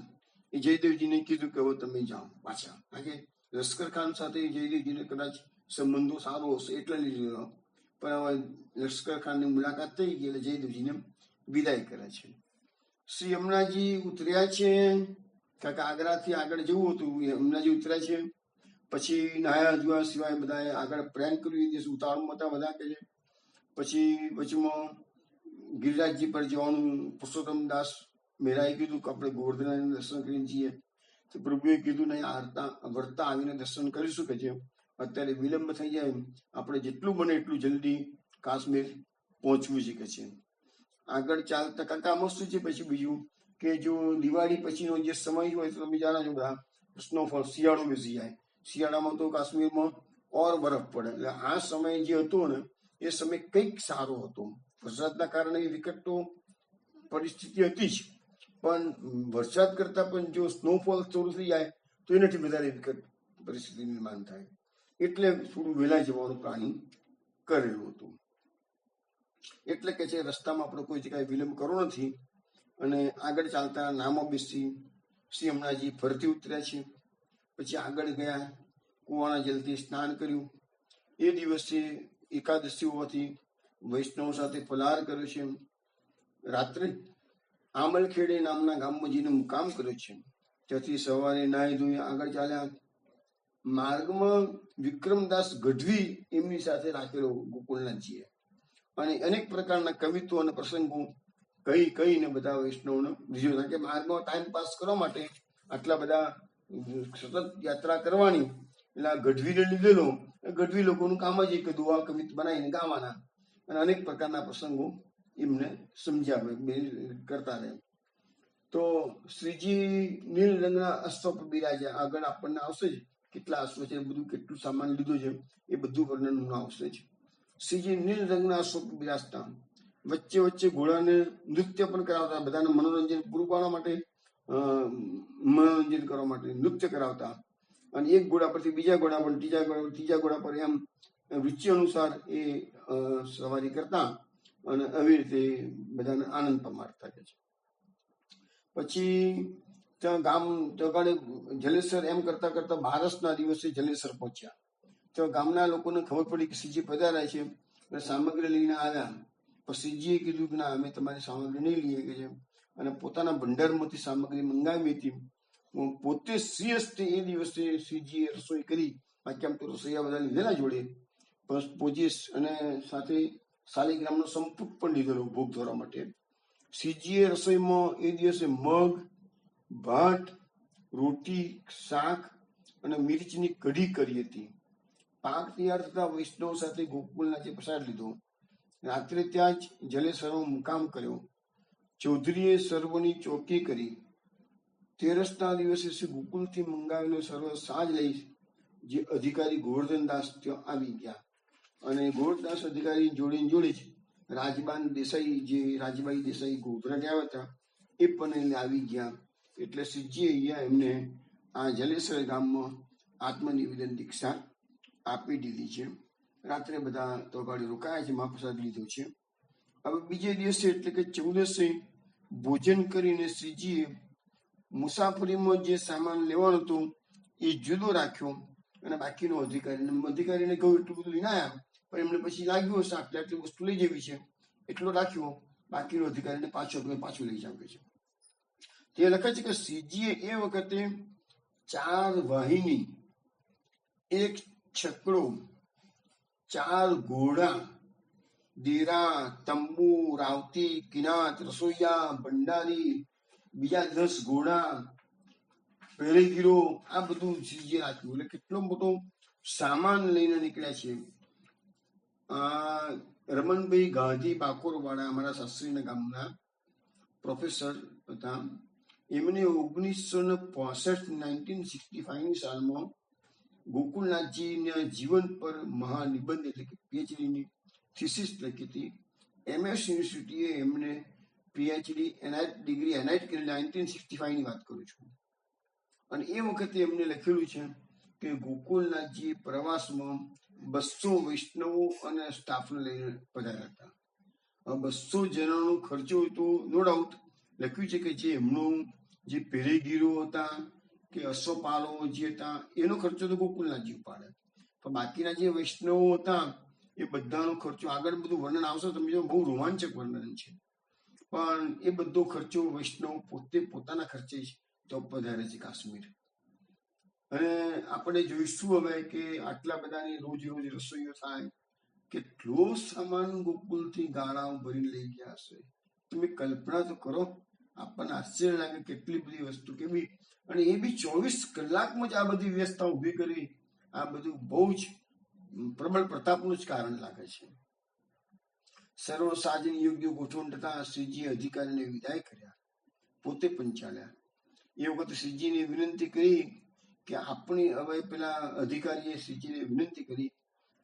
એ જયદેવજીને કીધું કે હવે તમે જાઓ પાછા, કારણ કે લશ્કર ખાન સાથે જયદેવજીને કદાચ સંબંધો સારો હશે એટલે લીધો, પણ હવે લશ્કર ખાનની મુલાકાત થઈ ગઈ એટલે જયદેવજીને વિદાય કરે છે. શ્રી યમુનાજી ઉતર્યા છે, કારણ કે આગ્રાથી આગળ જવું હતું, યમુનાજી ઉતર્યા છે. પછી નાયા ધોયા સિવાય બધા આગળ પ્રયાણ કર્યું, એ દિવસ ઉતાવળમાં હતા બધા કે છે. પછી વચમાં ગિરિરાજજી પર જવાનું પુરુષોત્તમ દાસ મહેરાએ કીધું કે આપણે ગોવર્ધનના દર્શન કરીને જઈએ, તો પ્રભુએ કીધું નહીં, વર્તા આવીને દર્શન કરીશું કે છે, અત્યારે વિલંબ થઈ જાય, આપણે જેટલું બને એટલું જલ્દી કાશ્મીર પહોંચવું છે કે છે. આગળ ચાલતા કાકામાં શું છે પછી બીજું કે જો દિવાળી પછીનો જે સમય હોય તો તમે જાણો છો બધા સ્નોફોલ, શિયાળો બેસી જાય, શિયાળામાં તો કાશ્મીરમાં ઓર બરફ પડે. એટલે આ સમય જે હતો ને એ સમય કંઈક સારો હતો. વરસાદના કારણે વિકટ તો પરિસ્થિતિ હતી જ, પણ વરસાદ કરતા પણ જો સ્નોફોલ શરૂ થઈ જાય તો એનાથી વધારે વિકટ પરિસ્થિતિ નિર્માણ થાય. એટલે થોડું વહેલા જવાનું પ્લાનિંગ કરેલું હતું. એટલે કે છે રસ્તામાં આપણે કોઈ જગ્યાએ વિલંબ કરવો નથી અને આગળ ચાલતા નામો બેસી શ્રી હમણાંજી ફરતી ઉતર્યા છે. પછી આગળ ગયા, કુવાના જલથી સ્નાન કર્યું. એ દિવસે એકાદશી હોવાથી વૈષ્ણવ સાથે ફલાહાર કર્યો છે. રાત્રે આમલખેડે નામના ગામમાં જઈને મુકામ કર્યો છે. ત્યાંથી સવારે નાહી ધોઈ આગળ ચાલ્યા. માર્ગમાં વિક્રમદાસ ગઢવી એમની સાથે રાખેલો ગોકુળનાથજીએ અને અનેક પ્રકારના કવિત્વ અને પ્રસંગો કહીને બધા વૈષ્ણવને રીઝ્યો હતા કે માર્ગમાં ટાઈમ પાસ કરવા માટે આટલા બધા સતત યાત્રા કરવાની એટલે આ ગઢવીને લીધેલો. ગઢવી લોકોનું કામ જ એક દુઆ કવિત બનાવીને ગાવાના અને અનેક પ્રકારના પ્રસંગો એમને સમજ્યા કરતા રહે. તો શ્રીજી નીલ રંગના અશ્વ પર બિરાજ્યા. આગળ આપણને આવશે જ કેટલા અશ્વ છે, બધું કેટલું સામાન લીધું છે એ બધું વર્ણન આવશે જ. શ્રીજી નીલ રંગના અશ્વ પર બિરાજતા, વચ્ચે વચ્ચે ઘોડાને નૃત્ય પણ કરાવતા, બધાને મનોરંજન પૂરું પાડવા માટે મનોરંજન કરવા માટે નૃત્ય કરાવતા. અને એક ઘોડા પરથી બીજા ઘોડા પર, ત્રીજા ઘોડા પર એમ રુચિ અનુસાર એ સવારી કરતા અને આવી રીતે બધાને આનંદ પમાડતા કે છે. પછી ત્યાં ગામ જગાડે જલેસર એમ કરતા કરતા 12ના દિવસે જલેસર પહોંચ્યા. તો ગામના લોકોને ખબર પડી કે શ્રીજી પધાર્યા છે એટલે સામગ્રી લઈને આવ્યા. પણ શ્રીજીએ કીધું કે ના, અમે તમારી સામગ્રી નહીં લઈએ કે છે, અને પોતાના ભંડારમાંથી સામગ્રી મંગાવી હતી. પોતે શ્રી હસ્તે એ દિવસે શ્રીજીએ રસોઈ કરી. બાકી આમ તો રસોઈયા બધા લીધેલા જોડે, બસ પોજીસ અને સાથે શાલિગ્રામનો સંપુટ પણ લીધેલો ભોગ ધરવા માટે. શ્રીજીએ રસોઈમાં એ દિવસે મગ, ભાત, રોટી, શાક અને મિર્ચની કઢી કરી હતી. પાક તૈયાર થતા વૈષ્ણવ સાથે ગોકુળનાથે પ્રસાદ લીધો. રાત્રે ત્યાં જ જલેસરમાં મુકામ કર્યો. ચૌધરીએ સર્વની ચોકી કરી. 13ના દિવસે શ્રી ગોકુળથી મંગાવેલો સર્વ સાજ લઈ જે અધિકારી ગોવર્ધનદાસ ત્યાં આવી ગયા. અને ગોવર્ધનદાસ અધિકારી જોડે જ રાજબાઈ દેસાઈ ગોધરાથી આવ્યા હતા એ પણ આવી ગયા. એટલે શ્રીજીએ અહીંયા એમને આ જલેસર ગામમાં આત્મનિવેદન દીક્ષા આપી દીધી છે. રાત્રે બધા તોગાડી રોકાયા છે, મહાપ્રસાદ લીધો છે. હવે બીજે દિવસે એટલે કે 14સે ભોજન કરીને શ્રીજીએ મુસાફરીમાં જે સામાન લેવાનો હતો એ જુદો રાખ્યો અને બાકીનો અધિકારીને કહ્યું એટલું બધું લઈને આવ્યા, પણ એમને પછી લાગ્યું હશે આટલી વસ્તુ લઈ જવી છે, એટલો રાખ્યો. બાકીનો અધિકારીને પાછું લઈ જાવ કે છે. તે લખે છે કે શ્રીજીએ એ વખતે 4 વાહિની, 1 છકડો, 4 ઘોડા, દેરા, તંબુ, રાવતી, કિનાત, રસોઈયા, ભંડારી, બીજા 10 ઘોડા, પેરેગીરો, આ બધું શ્રીજીએ રાખ્યું. એટલે કેટલો મોટો સામાન લઈને નીકળ્યા છે. રમણભાઈ ગાંધી બાકોરવાળા અમારા શાસ્ત્રીના ગામના પ્રોફેસર હતા. એમને 1965 સાલમાં ગોકુળનાથજીના જીવન પર મહાનિબંધ એટલે કે પીએચડીની થીસીસ લખી હતી. MS યુનિવર્સિટીએ એમને પીએચડી ડિગ્રી એનાયત કરી. 1965ની વાત કરું છું. અને એ વખતે એમને લખેલું છે કે ગોકુળનાથજી પ્રવાસમાં 200 વૈષ્ણવો અને સ્ટાફને લઈને પધાર્યા હતા. 200 જણાનો ખર્ચો તો નો ડાઉટ લખ્યું છે કે જે એમનું જે પેરેગીરો હતા કે અશ્વપાલો જે હતા એનો ખર્ચો તો ગોકુળનાથજી ઉપાડે, પણ બાકીના જે વૈષ્ણવો હતા એ બધાનો ખર્ચો આગળ બધું વર્ણન આવશે. તમે જો બહુ રોમાંચક વર્ણન છે. પણ એ બધો ખર્ચો વૈષ્ણવ પોતે પોતાના ખર્ચે જ તો પધારે છે કાશ્મીર. અને આપણે જોઈશું હવે કે આટલા બધાની રોજ રસોઈઓ થાય, કેટલો સામાન ગોકુળથી ગાળાઓ ભરીને લઈ ગયા હશે. તમે કલ્પના તો કરો, આપણને આશ્ચર્ય લાગે કેટલી બધી વસ્તુ કેવી. અને એ બી 24 કલાકમાં જ આ બધી વ્યવસ્થા ઊભી કરી. આ બધું બહુ જ પ્રબળ પ્રતાપનું જ કારણ લાગે છે. સર્વ સાજની યોગ્ય ગોઠવણ થતા શ્રીજીએ અધિકારીને વિદાય કર્યા, પોતે પણ ચાલ્યા. એ વખતે શ્રીજીને વિનંતી કરી કે આપણી, હવે પેલા અધિકારીએ શ્રીજીને વિનંતી કરી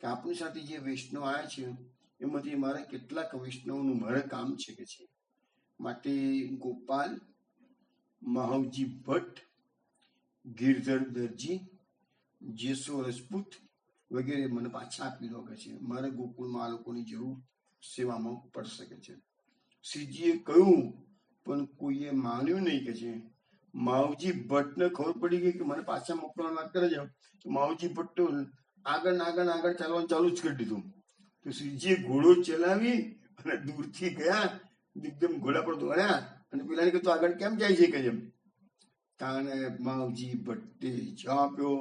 કે આપણી સાથે જે વૈષ્ણવ આવ્યા છે એમાંથી મારે કેટલાક વૈષ્ણવનું મારે કામ છે કે છે. માટે ગોપાલ, મહાવજી ભટ્ટ, ગિરધર દરજી, જેસો રજપૂત, વગેરે મને પાછા આપી દો કે છે, મારે ગોકુળમાં આ લોકોની જરૂર સેવામાં પડી શકે છે. શ્રીજીએ કહ્યું, પણ કોઈએ માન્યું નહીં કે છે. માવજી ભટ્ટને ખબર પડી ગઈ કે મને પાછા મોકલવાની વાત કરે છે, તો માવજી ભટ્ટ આગળ ચાલવાનું ચાલુ જ કરી દીધું. તો શ્રીજીએ ઘોડો ચલાવી અને દૂરથી ગયા, એકદમ ઘોડા પર દોડ્યા અને પેલાને કીધું આગળ કેમ જાય છે કે જેમ. તાણે માવજી ભટ્ટે જવાબ આપ્યો,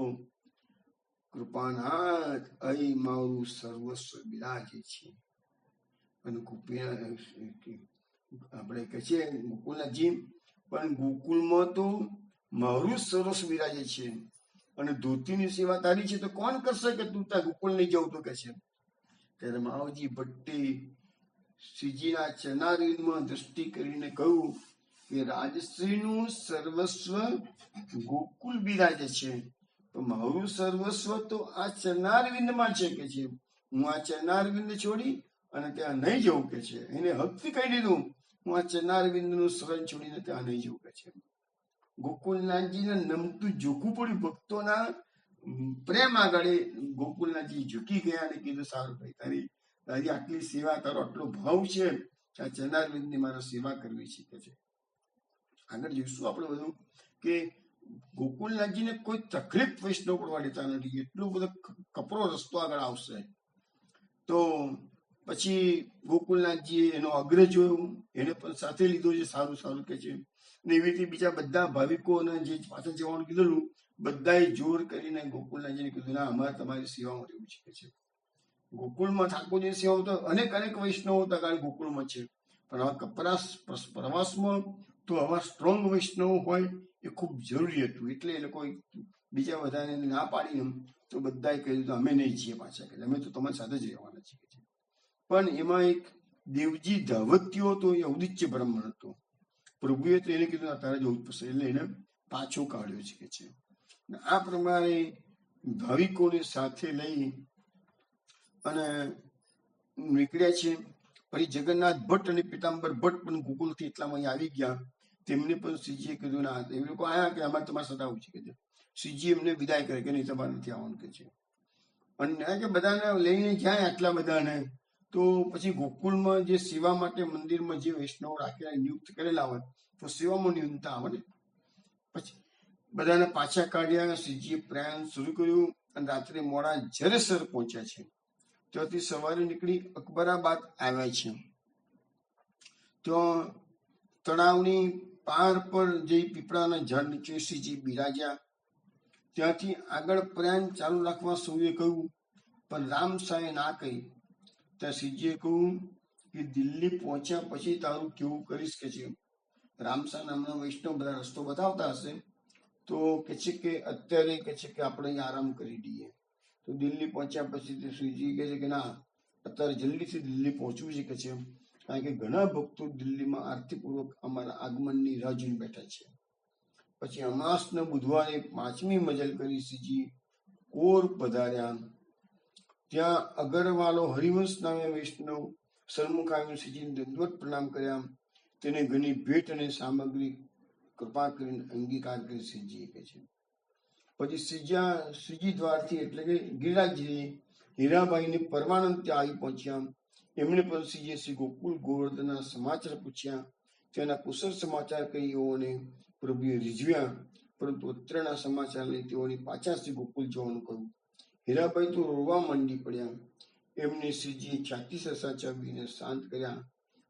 કૃપાનાથ, અહીં મારું સર્વસ્વ બિરાજે છે. અને આપણે કહે છે ગોકુળનાથજી, પણ ગોકુળમાં તો મારું સર્વસ્વ બિરાજે છે અને ધોતીની સેવા તારી છે, તો કોણ કરશે કે તું ત્યાં ગોકુળ નહીં જવું તો કે છે. ત્યારે માવજી ભટ્ટે શ્રીજીના ચરણારવિંદમાં દ્રષ્ટિ કરીને કહ્યું કે રાજશ્રીનું સર્વસ્વ ગોકુળ બિરાજે છે, તો મારું સર્વસ્વ તો આ ચરણારવિંદમાં છે કે છે. હું આ ચરણારવિંદ છોડી અને ત્યાં નહીં જવું કે છે. એને હકથી કહી દીધું, હું આ ચરણારવિંદનું શરણ છોડીને ત્યાં નહીં જવું કે છે. ગોકુળનાથજીને નમતું ઝૂકવું પડ્યું. ભક્તોના પ્રેમ આગળ ગોકુળનાથજી ઝૂકી ગયા અને કીધું, સારું ભાઈ, તારી આટલી સેવા, તારો આટલો ભાવ છે, આ ચરણારવિંદની મારે સેવા કરવી છે કે છે. આગળ જોઈશું આપણે બધું કે ગોકુળનાથજીને કોઈ તકલીફ વૈષ્ણવ પડવા દેતા નથી. એટલો બધો કપરો રસ્તો આગળ આવશે. તો પછી ગોકુળનાથજીએ એનો અગ્ર જોયો, એને પણ સાથે લીધો છે, સારું કે છે. ને એવી રીતે બીજા બધા ભાવિકોને જે પાછળ જવાનું કીધેલું, બધાએ જોર કરીને ગોકુળનાથજીને કીધું, ના, અમારે તમારી સેવામાં રહેવું છે કે છે. ગોકુળમાં ઠાકોરજીની સેવા તો અનેક વૈષ્ણવો તગાળ ગોકુળમાં છે, પણ આવા કપરા પ્રવાસમાં તો આવા સ્ટ્રોંગ વૈષ્ણવ હોય એ ખૂબ જરૂરી હતું. એટલે એ લોકો બીજા બધાને ના પાડીને તો બધાએ કહી દીધું, અમે નહીં છીએ પાછા, કે અમે તો તમારી સાથે જ રહેવાના છીએ. પણ એમાં એક દેવજી ધાવત્યો હતો, એ ઔદિત્ય બ્રાહ્મણ હતો. પ્રભુએ તો એને કીધું, તારે જવું જ પડશે, એટલે એને પાછો કાઢ્યો છે કે છે. આ પ્રમાણે ભાવિકોને સાથે લઈ અને નીકળ્યા છે. પછી જગન્નાથ ભટ્ટ અને પીતાંબર ભટ્ટ પણ ગોકુળથી એટલામાં આવી ગયા. તેમને પણ શ્રીજીએ કીધું, ના, એ લોકો આયા કે અમારે તમારી સાથે આવું છે કે. શ્રીજી એમને વિદાય કરે કે નહીં, તમારે નથી આવવાનું કે છે. અને કે બધાને લઈને જાય આટલા બધાને, તો પછી ગોકુળમાં જે સેવા માટે મંદિરમાં જે વૈષ્ણવ રાખેલા નિયુક્ત કરેલા હોય, તો સેવામાં ન્યૂનતા આવે ને. પછી બધાને પાછા કાઢ્યા. શ્રીજીએ પ્રયાણ શરૂ કર્યું અને રાત્રે મોડા જરેસર પહોંચ્યા છે. ત્યાંથી સવારે નીકળી અકબરાબાદ આવ્યા છે. ત્યાં તળાવની પાર પર જે પીપળાના ઝાડ નીચે શ્રીજી બિરાજ્યા. ત્યાંથી આગળ પ્રયાણ ચાલુ રાખવા સૌએ કહ્યું, પણ રામસાએ ના કહી. ત્યાં શ્રીજીએ કહ્યું કે દિલ્હી પહોંચ્યા પછી તારું કેવું કરીશ કે છે. રામસા નામના વૈષ્ણવ બધા રસ્તો બતાવતા હશે, તો કે છે કે અત્યારે કે છે કે આપણે અહીં આરામ કરી દઈએ. તો દિલ્હી પહોંચ્યા પછી શ્રીજી કહે છે કે ના, અત્યારે જલ્દીથી દિલ્હી પહોંચવું છે કે છે, કારણ કે ઘણા ભક્તો દિલ્હીમાં આરતીપૂર્વક અમારા આગમનની રાહ જોઈને બેઠા છે. પછી અમાસના બુધવારે 5મી મજલ કરી શ્રીજી કોર પધાર્યા. ત્યાં અગરવાલો હરિવંશ નામે વૈષ્ણવ સન્મુખ આવીને શ્રીજીને દંડવત પ્રણામ કર્યા. તેને ઘણી ભેટ અને સામગ્રી કૃપા કરીને અંગીકાર કરી શ્રીજીએ કહે છે. પછી શ્રીજી દ્વારથી એટલે કે ગિરિરાજજી હીરાબાઈને પરમાનંદ ત્યાં આવી પહોંચ્યા. એમણે પણ શ્રીજીએ શ્રી ગોકુળ ગોવર્ધનના સમાચાર પૂછ્યા. તેના કુશળ સમાચાર કહી એઓને પ્રભુએ રીઝવ્યા, પરંતુ અત્રેના સમાચાર લઈ તેઓને પાછા શ્રી ગોકુળ જવાનું કહ્યું. હીરાબાઈ તો રોવા માંડી પડ્યા. એમને શ્રીજીએ છાતી સસાચાવીને શાંત કર્યા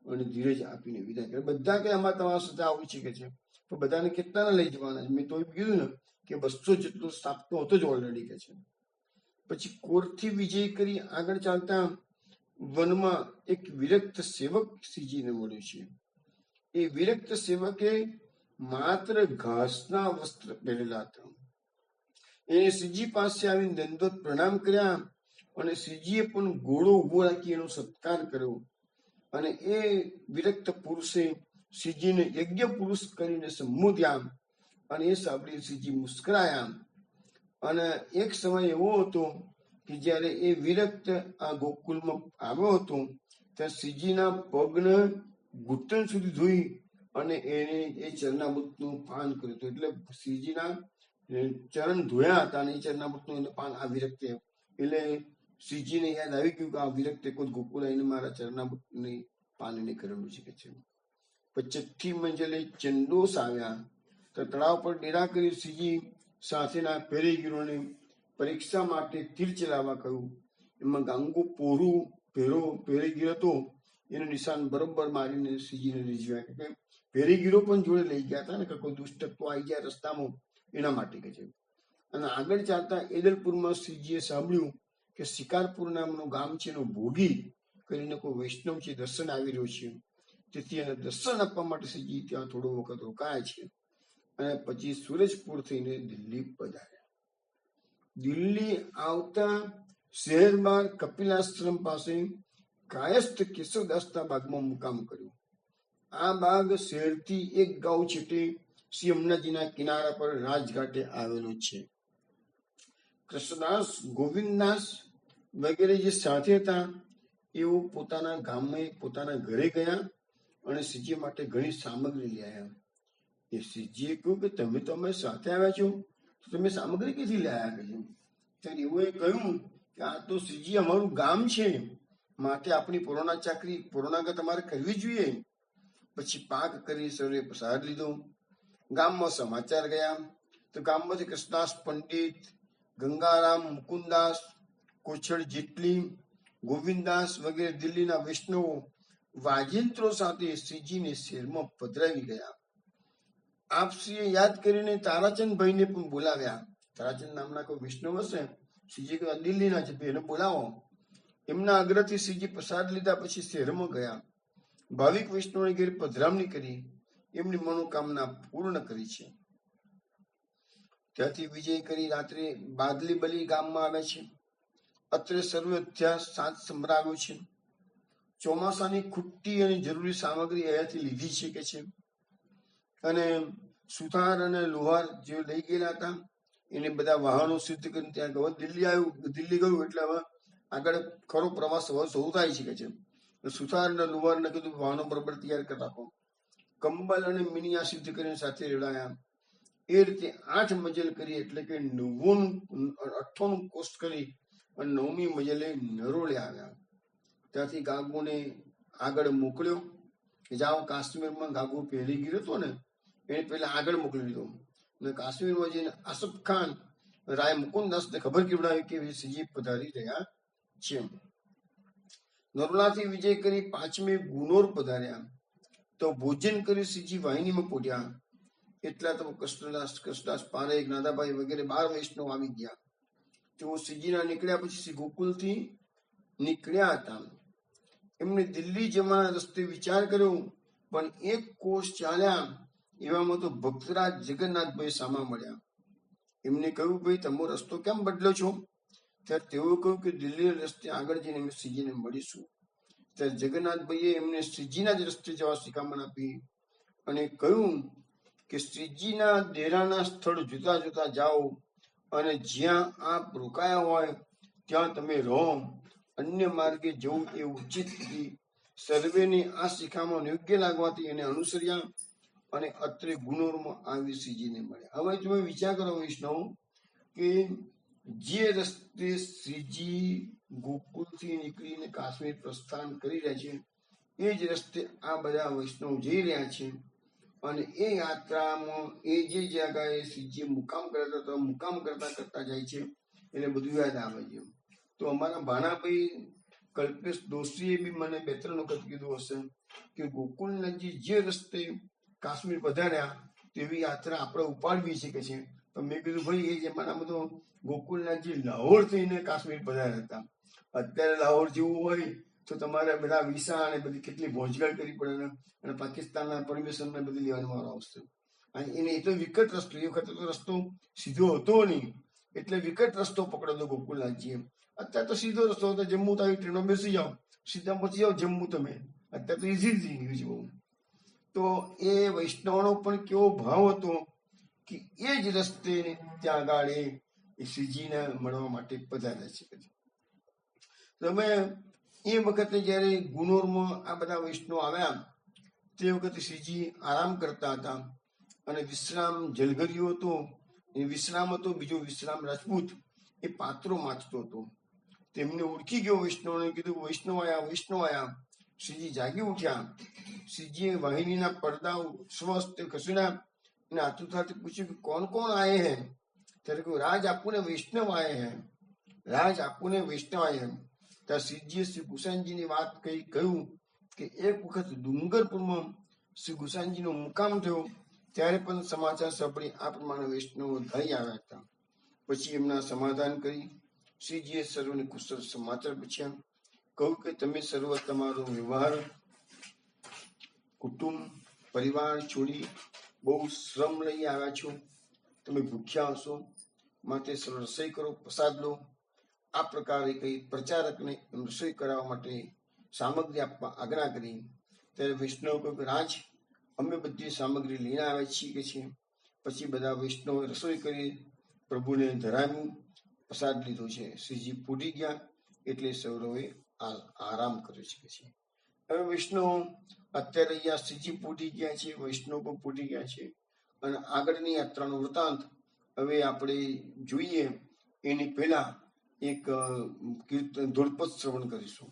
અને ધીરજ આપીને વિદાય કર્યા. બધા કે અમારે તમારા સાથે આવું છે કે છે, તો બધાને કેટલાને લઈ જવાના છે? મેં તો કીધું ને કે 200 જેટલો સ્ટાફ તો હતો જ ઓલરેડી કે છે. પછી કોરથી વિજય કરી આગળ ચાલતા વનમાં એક વિરક્ત સેવક શ્રીજીને મળ્યો છે. એ વિરક્ત સેવકે માત્ર ઘાસના વસ્ત્ર પહેરેલા હતા. એને શ્રીજી પાસે આવીને દંડવત પ્રણામ કર્યા અને શ્રીજીએ પણ ઘોડો ઉભો રાખી એનો સત્કાર કર્યો. અને એ વિરક્ત પુરુષે શ્રીજીને યજ્ઞ પુરુષ કરીને સંબોધ્યા અને એ સાંભળી શ્રીજી મુસ્કરાયા. અને એક સમય એવો હતો કે જ્યારે એ વિરક્ત આ ગોકુલમાં આવ્યો હતો, ત્યાં શ્રીજીના પગને ઘૂંટણ સુધી ધોઈ અને એને એ ચરણામૃતનું પાન કર્યું હતું. એટલે શ્રીજીના ચરણ ધોયા હતા અને એ ચરણામૃતનું એને પાન આ વિરક્તે એટલે શ્રીજીને યાદ આવી ગયું કે આ વિરક્ત કોઈ ગોકુળ આવીને મારા ચરણાની પાણીને કરેલું છે કે છે. પછી 6ઠ્ઠી મંજિલે ચંદોસ આવ્યા તો તળાવ પર ડેરા કરી શ્રીજી સાથેના પેરેગીરોને પરીક્ષા માટે તીર ચલાવવા કહ્યું. એમાં ગાંગો પોરું પેરેગીર હતો એનું નિશાન બરોબર મારીને શ્રીજીને રીઝવ્યા કે પેરેગીરો પણ જોડે લઈ ગયા હતા ને કે કોઈ દુષ્ટત્વ આવી ગયા રસ્તામાં એના માટે કે છે. અને આગળ ચાલતા એદલપુરમાં શ્રીજીએ સાંભળ્યું કે શિકારપુર નામનું ગામ છે એનો ભોગી કરીને કોઈ વૈષ્ણવ છે દર્શન આવી રહ્યો છે. તેથી એને દર્શન આપવા માટે શ્રીજી ત્યાં થોડો વખત રોકાયા છે અને પછી સુરજપુર થઈને દિલ્હી પધાર્યા. દિલ્હી આવતા શહેર બહાર કપિલાશ્રમ પાસે કાયસ્થ કેશવદાસના બાગમાં મુકામ કર્યો. આ બાગ શહેરથી 1 ગાંવ છેટે શ્રી યમુનાજીના કિનારા પર રાજઘાટે આવેલો છે. કૃષ્ણદાસ, ગોવિંદદાસ વગેરે જે સાથે હતા એઓ પોતાના ગામમાં પોતાના ઘરે ગયા અને શ્રીજી માટે ઘણી સામગ્રી લઈ આવ્યા. એ શ્રીજીએ કહ્યું કે તમે તો અમે સાથે આવ્યા છો તો તમે સામગ્રી ક્યાંથી લઈ આવ્યા કહ્યું. ત્યારે એઓએ કહ્યું કે આ તો શ્રીજી અમારું ગામ છે, માટે આપણી પુરોણાગત અમારે કરવી જોઈએ. પછી પાક કરી સર્વે પ્રસાદ લીધો. ગામમાં સમાચાર ગયા તો ગામમાંથી કૃષ્ણદાસ પંડિત, ગંગારામ, મુકુંદાસ, કોછડ જેટલી, ગોવિંદાસ વગેરે દિલ્હીના વૈષ્ણવો વાજિંત્રો સાથે શ્રીજીને શહેરમાં પધરાવી ગયા. આપશ્રીએ યાદ કરીને તારાચંદભાઈને પણ બોલાવ્યા. તારાચંદ નામના કોઈ વૈષ્ણવ હશે, શ્રીજી દિલ્હીના છે, એને બોલાવો. એમના આગ્રહથી શ્રીજી પ્રસાદ લીધા પછી શહેરમાં ગયા. ભાવિક વૈષ્ણવને ઘેર પધરામણી કરી એમની મનોકામના પૂર્ણ કરી છે. ત્યાંથી વિજય કરી રાત્રે બાદલીબલી ગામમાં આવે છે. અત્રે સર્વ અધ્યાસ 7 સંભળાવ્યો છે. ચોમાસાની ખૂટ્ટી અને જરૂરી સામગ્રી અહીંયાથી લીધી છે કે છે. અને સુથાર અને લોહાર જે લઈ ગયેલા હતા એને બધા વાહનો સિદ્ધ કરીને ત્યાં હવે દિલ્હી ગયું એટલે હવે આગળ ખરો પ્રવાસ હવે શરૂ થાય છે કે છે. સુથાર અને લોહારને કીધું વાહનો બરોબર તૈયાર કરી રાખો. કંબલ અને મિનિયા સિદ્ધ કરીને સાથે રેડાયા. એ રીતે 8 મજલ કરી એટલે કે 98 કોષ કરી અને 9મી મજલે નરોડે આવ્યા. ત્યાંથી ગાગોને આગળ મોકલ્યો કે જાઓ કાશ્મીરમાં. ગાગો પહેરી ગયો હતો ને એને પહેલા આગળ મોકલી દીધો અને કાશ્મીરમાં જઈને આસફ ખાન રાય મુકુંદાસને ખબર કેવડાવી કે શ્રીજી પધારી રહ્યા છે. નરોડાથી વિજય કરી 5મે ગુનોર પધાર્યા તો ભોજન કરી શ્રીજી વાહિનીમાં પહોંચ્યા. એટલા તો કૃષ્ણદાસ પારેખ, નાદાભાઈ વગેરે 12 વૈષ્ણવ આવી ગયા. તેઓ શ્રીજીના નીકળ્યા પછી શ્રી ગોકુલથી નીકળ્યા હતા. એમને દિલ્હી જવાના રસ્તે વિચાર કર્યો, પણ 1 કોષ ચાલ્યા એવામાં તો ભક્તરાજ જગન્નાથભાઈ સામા મળ્યા. એમને કહ્યું, ભાઈ તમે રસ્તો કેમ બદલો છો? ત્યારે તેઓએ કહ્યું કે દિલ્હી રસ્તે આગળ જઈને અમે શ્રીજીને મળીશું. ત્યારે જગન્નાથભાઈએ એમને શ્રીજીના જ રસ્તે જવા શિખામણ આપી અને કહ્યું કે શ્રીજીના ડેરાના સ્થળ જોતા જોતા જાઓ અને જ્યાં આપ રોકાયા હોય ત્યાં તમે રહો. અન્ય માર્ગે જવું એ ઉચિત નથી. સર્વેને આ શિખામણ યોગ્ય લાગવાથી એને અનુસર્યા અને અત્રે ગુનોરમાં આવી શ્રીજીને મળ્યા. હવે તમે વિચાર કરો વૈષ્ણવ કે જે રસ્તે શ્રીજી ગોકુલથી નીકળીને કાશ્મીર પ્રસ્થાન કરી રહ્યા છે એ જ રસ્તે આ બધા વૈષ્ણવ જઈ રહ્યા છે અને એ યાત્રામાં એ જે જગ્યાએ શ્રીજી મુકામ કરતા કરતા જાય છે એને બધું યાદ આવે છે. તો અમારા ભાણાભાઈ કલ્પેશ દોશીએ બી મને 2-3 વખત કીધું હશે કે ગોકુલનાથજી જે રસ્તે કાશ્મીર પધાર્યા તેવી યાત્રા આપણે ઉપાડવી છે કે છે. તો મેં કીધું ભાઈ એ જમાનામાં તો ગોકુલનાથજી લાહોર થઈને કાશ્મીર પધાર્યા હતા. અત્યારે લાહોર જેવું હોય તો તમારે બધા વિસા અને બધી કેટલી ભોજગળ કરવી પડે અને પાકિસ્તાનના પરમિશન ને બધી લેવાનો વારો આવશે. એને એ તો વિકટ રસ્તો, એ વખતે તો રસ્તો સીધો હતો નહીં એટલે વિકટ રસ્તો પકડ્યો ગોકુલનાથજીએ. અત્યારે તો સીધો રસ્તો હતો, જમ્મુ તો આવી ટ્રેનો બેસી જાઓ સીધા પહોંચી જાઓ જમ્મુ તમે. અત્યારે તો ઇઝી થઈ ગયું છે બહુ. તો એ વૈષ્ણવનો પણ કેવો ભાવ હતો કે એ જ રસ્તે ત્યાં આગળ એ શ્રીજીને મળવા માટે પધાર્યા છે. તમે એ વખતે જયારે ગુનોરમાં આ બધા વૈષ્ણવ આવ્યા તે વખતે શ્રીજી આરામ કરતા હતા અને વિશ્રામ જલગરીયો હતો એ વિશ્રામ હતો. બીજો વિશ્રામ રાજપૂત એ પાત્રો વાંચતો હતો. તેમને ઓળખી ગયો વૈષ્ણવને કીધું વૈષ્ણવ આયા વૈષ્ણવ આયા. શ્રીજી જાગી ઉઠ્યા. શ્રીજીએ વાહિનીના પડદા સ્વસ્થ ખસેડ્યા અને આતુરતાથી પૂછ્યું કે કોણ કોણ આયે હે? ત્યારે કહ્યું રાજ આપુને વૈષ્ણવ આયે હે, રાજ આપુને વૈષ્ણવ આયે હે. ત્યાં શ્રીજીએ શ્રી ગુસાઈજીની વાત કહ્યું કે એક વખત ડુંગરપુરમાં શ્રી ગુસાઈજીનો મુકામ થયો ત્યારે પણ સમાચાર સાંભળી આ પ્રમાણે વૈષ્ણવો થઈ આવ્યા હતા. પછી એમના સમાધાન કરી શ્રીજીએ સર્વને કુશળ સમાચાર પૂછ્યા. કહ્યું કે તમે સર્વ તમારો વ્યવહાર કુટુંબ પરિવાર છોડી બહુ શ્રમ લઈ આવ્યા છો. તમે ભૂખ્યા હશો, માટે સર્વ રસોઈ કરો, પ્રસાદ લો. આ પ્રકારે કઈ પ્રચારકને રસોઈ કરાવવા માટે સામગ્રી આપવા આજ્ઞા કરી. ત્યારે વૈષ્ણવ કહ્યું કે રાજ અમે બધી સામગ્રી લઈને આવ્યા છીએ કે છે. પછી બધા વૈષ્ણવે રસોઈ કરી પ્રભુને ધરાવ્યું, પ્રસાદ લીધો છે. શ્રીજી પૂરી ગયા એટલે સૌરવે આરામ કર્યો છે કે છે. હવે વૈષ્ણવ અત્યારે અહીંયા શ્રીજી પૂરી ગયા છે, વૈષ્ણવ પણ પૂરી ગયા છે અને આગળની યાત્રાનો વૃતાંત હવે આપણે જોઈએ એની પહેલા એક કીર્તન ધૂળપદ શ્રવણ કરીશું.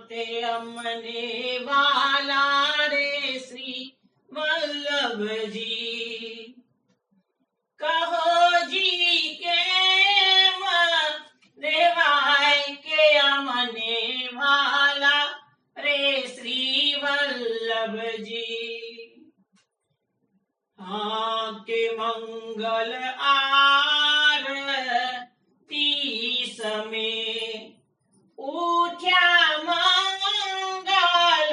તે અમને વાલા રે શ્રી વલ્લભજી, કહો જી કેમ દેવાય કે અમને વાલા રે શ્રી વલ્લભજી. કે મંગલ આરતી સમે ઉઠ્યા મંગલ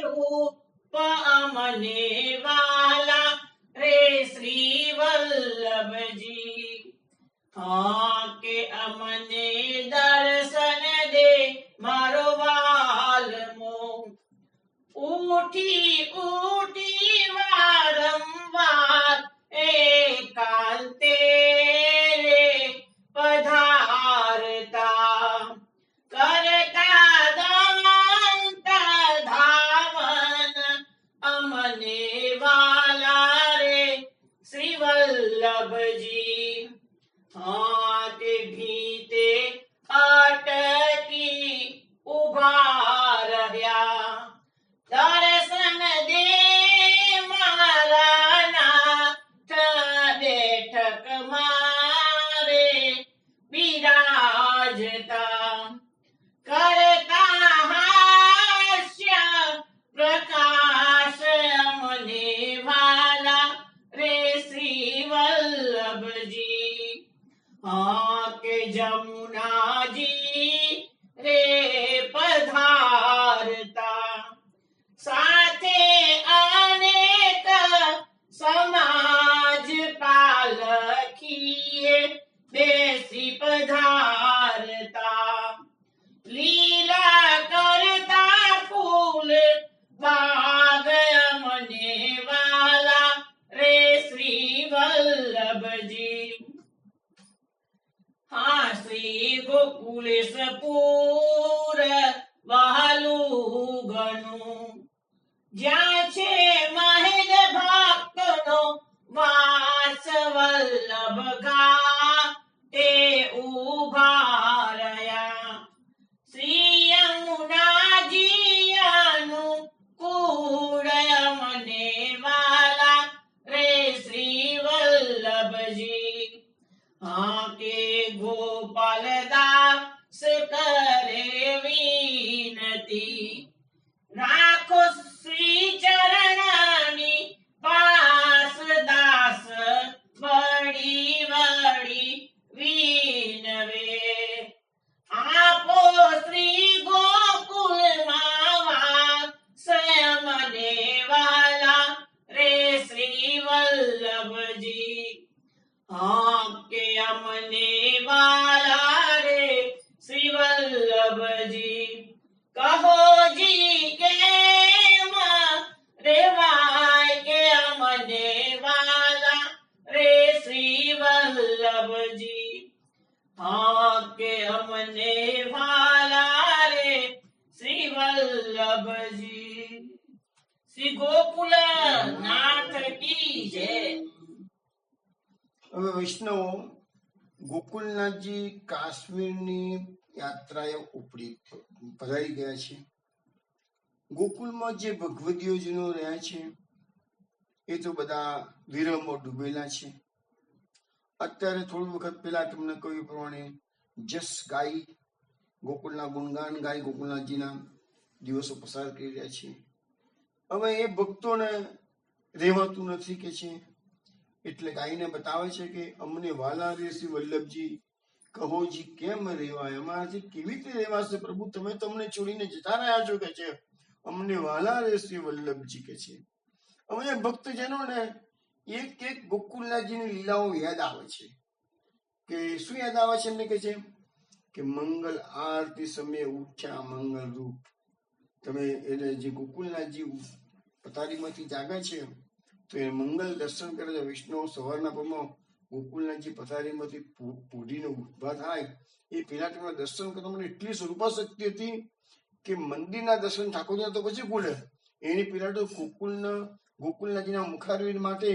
રૂપ અમને વાલા રે શ્રી વલ્લભજી. કે અમને દર્શન દે મારો વાલમો, ઉઠી ઉઠી વારંવાર એકાંતે રે પધારતા, કરતા દંત ધાવન અમને વાલા રે શ્રી વલ્લભજી. તે ભીતે અટકી ઉભા રહ્યા, દર્શન દે મારા નાથ બેઠક મારે બિરાજતા, કરતા હાસ્ય પ્રકાશ અમને વાલા રે શ્રી વલ્લભજી. કે જમુનાજી રે પધારતા, સાથે અનેક સમાજ પાલખીએ બેસી પધારતા, લીલા કરતા ફૂલ બાગ અમને વાલા રે શ્રી વલ્લભજી. શ્રી ગોકુલેશપુર વહાલું ગણું, જ્યાં છે મહેદ ભક્તનો વાસ વલ્લભ ઘાટે ઉભા રહ્યા. શ્રી યમુનાજી અનુકૂળ અમને વાલા રે શ્રી વલ્લભજી. કે ગોપાલદાસ કરે વિનતી, રાખો શ્રી ચરણની પાસ દાસ વળી વળી વિનવે. આપો શ્રી ગોકુલમાં વાસ અમને વાલા રે શ્રી વલ્લભજી. કે અમને વાલા રે શ્રી વલ્લભજી. કહો જી કેમ રેવાય કે અમને વાલા રે શ્રી વલ્લભજી. કે અમને વાલા રે શ્રી વલ્લભજી. શ્રી ગોકુલ નાથ કી જય. હવે વૈષ્ણવો ગોકુલનાથજી કાશ્મીરની યાત્રાએ ઉપડી પધારી ગયા છે. ગોકુલમાં જે ભગવદીઓજનો રહ્યા છે એ તો બધા વિરહમાં ડૂબેલા છે. અત્યારે થોડું વખત પહેલા તમને કહ્યું પ્રમાણે જસ ગાઈ, ગોકુલના ગુણગાન ગાઈ ગોકુલનાથજીના દિવસો પસાર કરી રહ્યા છે. હવે એ ભક્તોને રહેવાતું નથી કે છે, એટલે ગાઈને બતાવે છે કે અમને વાલા રે શ્રી વલ્લભજી કહોજી કેમ રહેવાય, અમારાથી કેવી રીતે રહેવાશે પ્રભુ, તમે તમને છોડીને જતા રહ્યા છો કે છે, અમને વાલા રે શ્રી વલ્લભજી કે છે. હવે ભક્તજનોને એક એક ગોકુલનાથજીની લીલાઓ યાદ આવે છે. કે શું યાદ આવે છે એમને કે છે કે મંગલ આરતી સમયે ઉઠ્યા મંગલ રૂપ. તમે એટલે જે ગોકુલનાથજી પથારીમાંથી જાગે છે તો એ મંગલ દર્શન કરે છે. વિષ્ણુ સવારના પરમાં ગોકુલનાથજી પથારીમાંથી પૂઢીને ઉભા થાય એ પેલા ટાઈમના દર્શન કરવા મને એટલી સ્વરૂપાશક્તિ હતી કે મંદિરના દર્શન ઠાકોરના તો પછી ખુલે, એની પેલા તો ગોકુલનાથજીના મુખારવિંદ માટે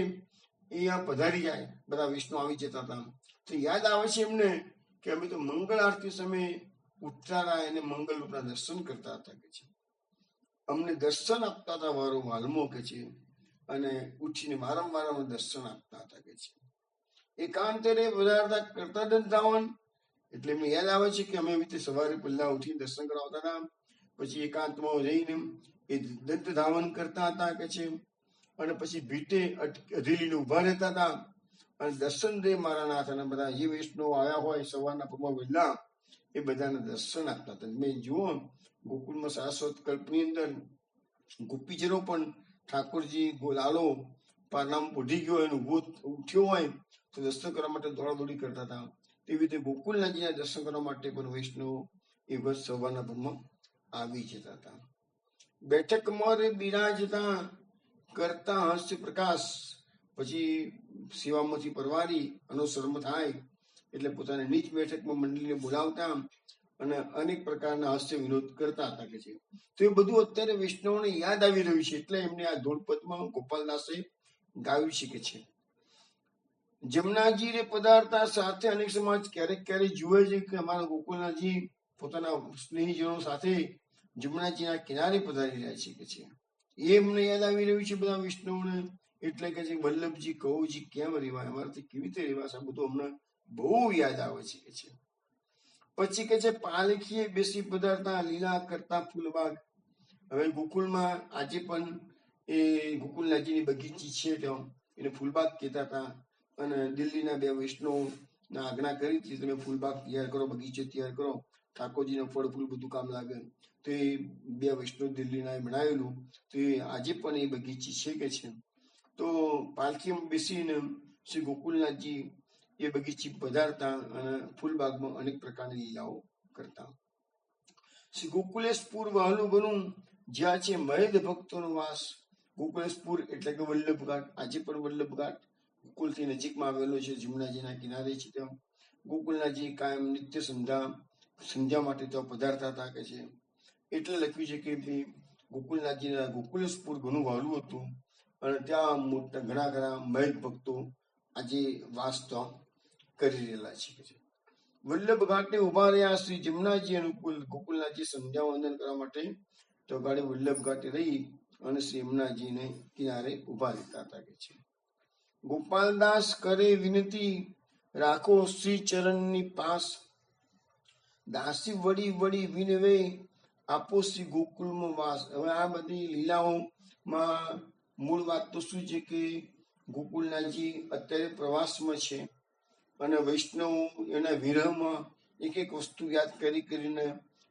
એ આ પધારી જાય, બધા વિષ્ણુ આવી જતા હતા. તો યાદ આવે છે એમને કે અમે તો મંગળ આરતી સમયે ઉઠતા હતા અને મંગલ રૂપના દર્શન કરતા હતા કે છે. અમને દર્શન આપતા હતા વારો વાલમો કે છે, અને ઉઠીને વારંવાર દર્શન આપતા હતા કે છે. એકાંતરે પધારતા કરતા દંત ધાવન, એટલે એમને યાદ આવે છે કે અમે એવી રીતે સવારે પહેલા ઉઠીને દર્શન કરાવતા હતા, પછી એકાંતમાં રહીને એ દંત ધાવન કરતા હતા કે છે, અને પછી ભીટે અધીલીને ઉભા રહેતા હતા અને દર્શન દે મારા નાથ. અને બધા જે વૈષ્ણવ આવ્યા હોય સવારના પરમાં વહેલા એ બધાને દર્શન આપતા હતા. મેં જુઓ ગોકુળમાં શાશ્વત કલ્પની અંદર ગોપીજનો પણ ઠાકોરજી લાલો પારણામાં પોઢી ગયો હોય ઉભો ઉઠ્યો હોય તો દર્શન કરવા માટે દોડાદોડી કરતા હતા. તેવી રીતે ગોકુલનાથજીના દર્શન કરવા માટે પણ વૈષ્ણવ એ વર્ષ સવારના પરમાં આવી જતા હતા. બેઠકમાં બિરાજતા કરતા હાસ્ય પ્રકાશ, પછી સેવામાંથી પરવારી અનુસર્મ થાય એટલે પોતાની નીચ બેઠકમાં મંડળીને બોલાવતા અને અનેક પ્રકારના હાસ્ય વિનોદ કરતા હતા કે છે. તો એ બધું અત્યારે વૈષ્ણવને યાદ આવી રહ્યું છે, એટલે એમને આ ધૂળપદમાં ગોપાલદાસે ગાયું છે કે છે. જમનાજી રે પધારતા સાથે અનેક સમાજ ક્યારેક ક્યારેક જુએ છે કે અમારા ગોકુલનાથજી પોતાના સ્નેહીજનો સાથે જમનાજીના કિનારે પધારી રહ્યા છે કે છે. એ એમને યાદ આવી રહ્યું છે બધા વિષ્ણુઓને, એટલે કે છે વલ્લભજી કહોજી કેમ રહેવાય, અમારાથી કેવી રીતે રહેવાશે, બધું અમને બહુ યાદ આવે છે કે છે. પછી કે છે પાલખીએ બેસી પધારતા લીલા કરતા ફૂલબાગ. હવે ગોકુળમાં આજે પણ એ ગોકુલનાથજીની બગીચી છે ત્યાં એને ફૂલબાગ કહેતા હતા, અને દિલ્હીના બે વૈષ્ણવના આજ્ઞા કરી હતી તમે ફૂલબાગ તૈયાર કરો, બગીચો તૈયાર કરો, ઠાકોરજીના ફળ ફૂલ બધું કામ લાગે. તો એ બે વૈષ્ણવ દિલ્હીના બનાવેલું, તો એ આજે પણ એ બગીચી છે કે છે. તો પાલખીમાં બેસીને શ્રી ગોકુલનાથજી એ બગીચી પધારતા અને ફૂલબાગમાં અનેક પ્રકારની લીલાઓ કરતા. શ્રી ગોકુલેશપુર વહાલું બનું જ્યાં છે મહેદ ભક્તોનો વાસ. ગોકુલેશપુર એટલે કે વલ્લભઘાટ, આજે પણ વલ્લભઘાટ ગોકુલથી નજીકમાં આવેલો છે, જમનાજીના કિનારે છે. ત્યાં ગોકુલનાથજી કાયમ નિત્ય સંધ્યા માટે ત્યાં પધારતા હતા કે છે. એટલે લખ્યું છે કે ગોકુલનાથજીના ગોકુલેશપુર ઘણું વહાલું હતું અને ત્યાં મોટા ઘણા મહેદ ભક્તો આજે વાસ કરી રહેલા છે. વલ્લભ ઘાટે ઉભા રહ્યા શ્રી જમનાજી અનુકૂળ ગોકુલનાથજી સંધ્યા વંદન કરવા માટે તો ગાડી વલ્લભ ઘાટે રહી અને શ્રી યમુનાજીને કિનારે ઉભા રહેતા હતા કે છે. ગોપાલદાસ કરે વિનતી રાખો શ્રી ચરણની પાસ, દાસી વળી વળી વિનવે આપો શ્રી ગોકુળમાં વાસ. હવે આ બધી લીલાઓમાં મૂળ વાત તો શું છે કે ગોકુલનાથજી અત્યારે પ્રવાસમાં છે અને વૈષ્ણવ એના વિરહમાં એક એક વસ્તુ યાદ કરીને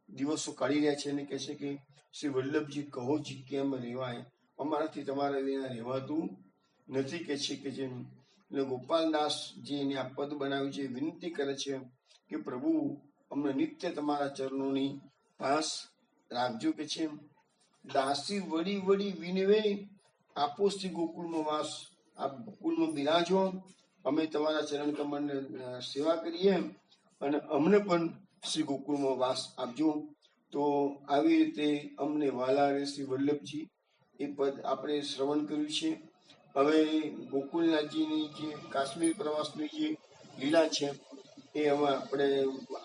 દિવસો કાઢી રહ્યા છે અને કહે છે કે શ્રી વલ્લભજી કહોજી કેમ રહેવાય, અમારાથી તમારા વિના રહેવાતું નથી કે છે. એટલે ગોપાલદાસજી એને આ પદ બનાવ્યું છે, વિનંતી કરે છે કે પ્રભુ અમને નિત્ય તમારા ચરણોની પાસ રાખજો કે છે. દાસી વળી વળી વિનવે આપો શ્રી ગોકુળમાં વાસ, આપ ગોકુળમાં બિરાજો, અમે તમારા ચરણ કમળને સેવા કરીએ અને અમને પણ શ્રી ગોકુળમાં વાસ આપજો. તો આવી રીતે અમને વાલા રે શ્રી વલ્લભજી એ પદ આપણે શ્રવણ કર્યું છે હવે ગોકુલનાથજીની જે કાશ્મીર પ્રવાસની જે લીલા છે એ હવે આપણે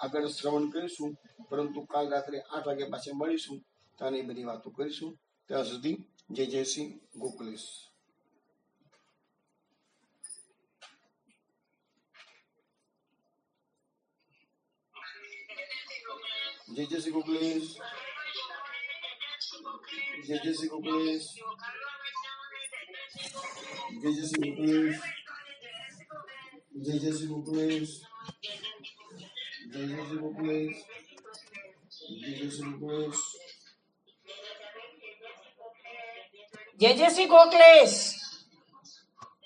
આગળ શ્રવણ કરીશું, પરંતુ કાલ રાત્રે 8 વાગે પાછા મળીશું, ત્યાં એ બધી વાતો કરીશું. ત્યાં સુધી જય શ્રી ગોકુલેશ. જય શ્રી ગોકુલેશ. જય શ્રી ગોકુલેશ. જય શ્રી ગોકુલેશ. જય શ્રી ગોકુલેશ. જય શ્રી ગોકુલેશ. જય શ્રી ગોકુલેશ. જય શ્રી ગોકુલેશ.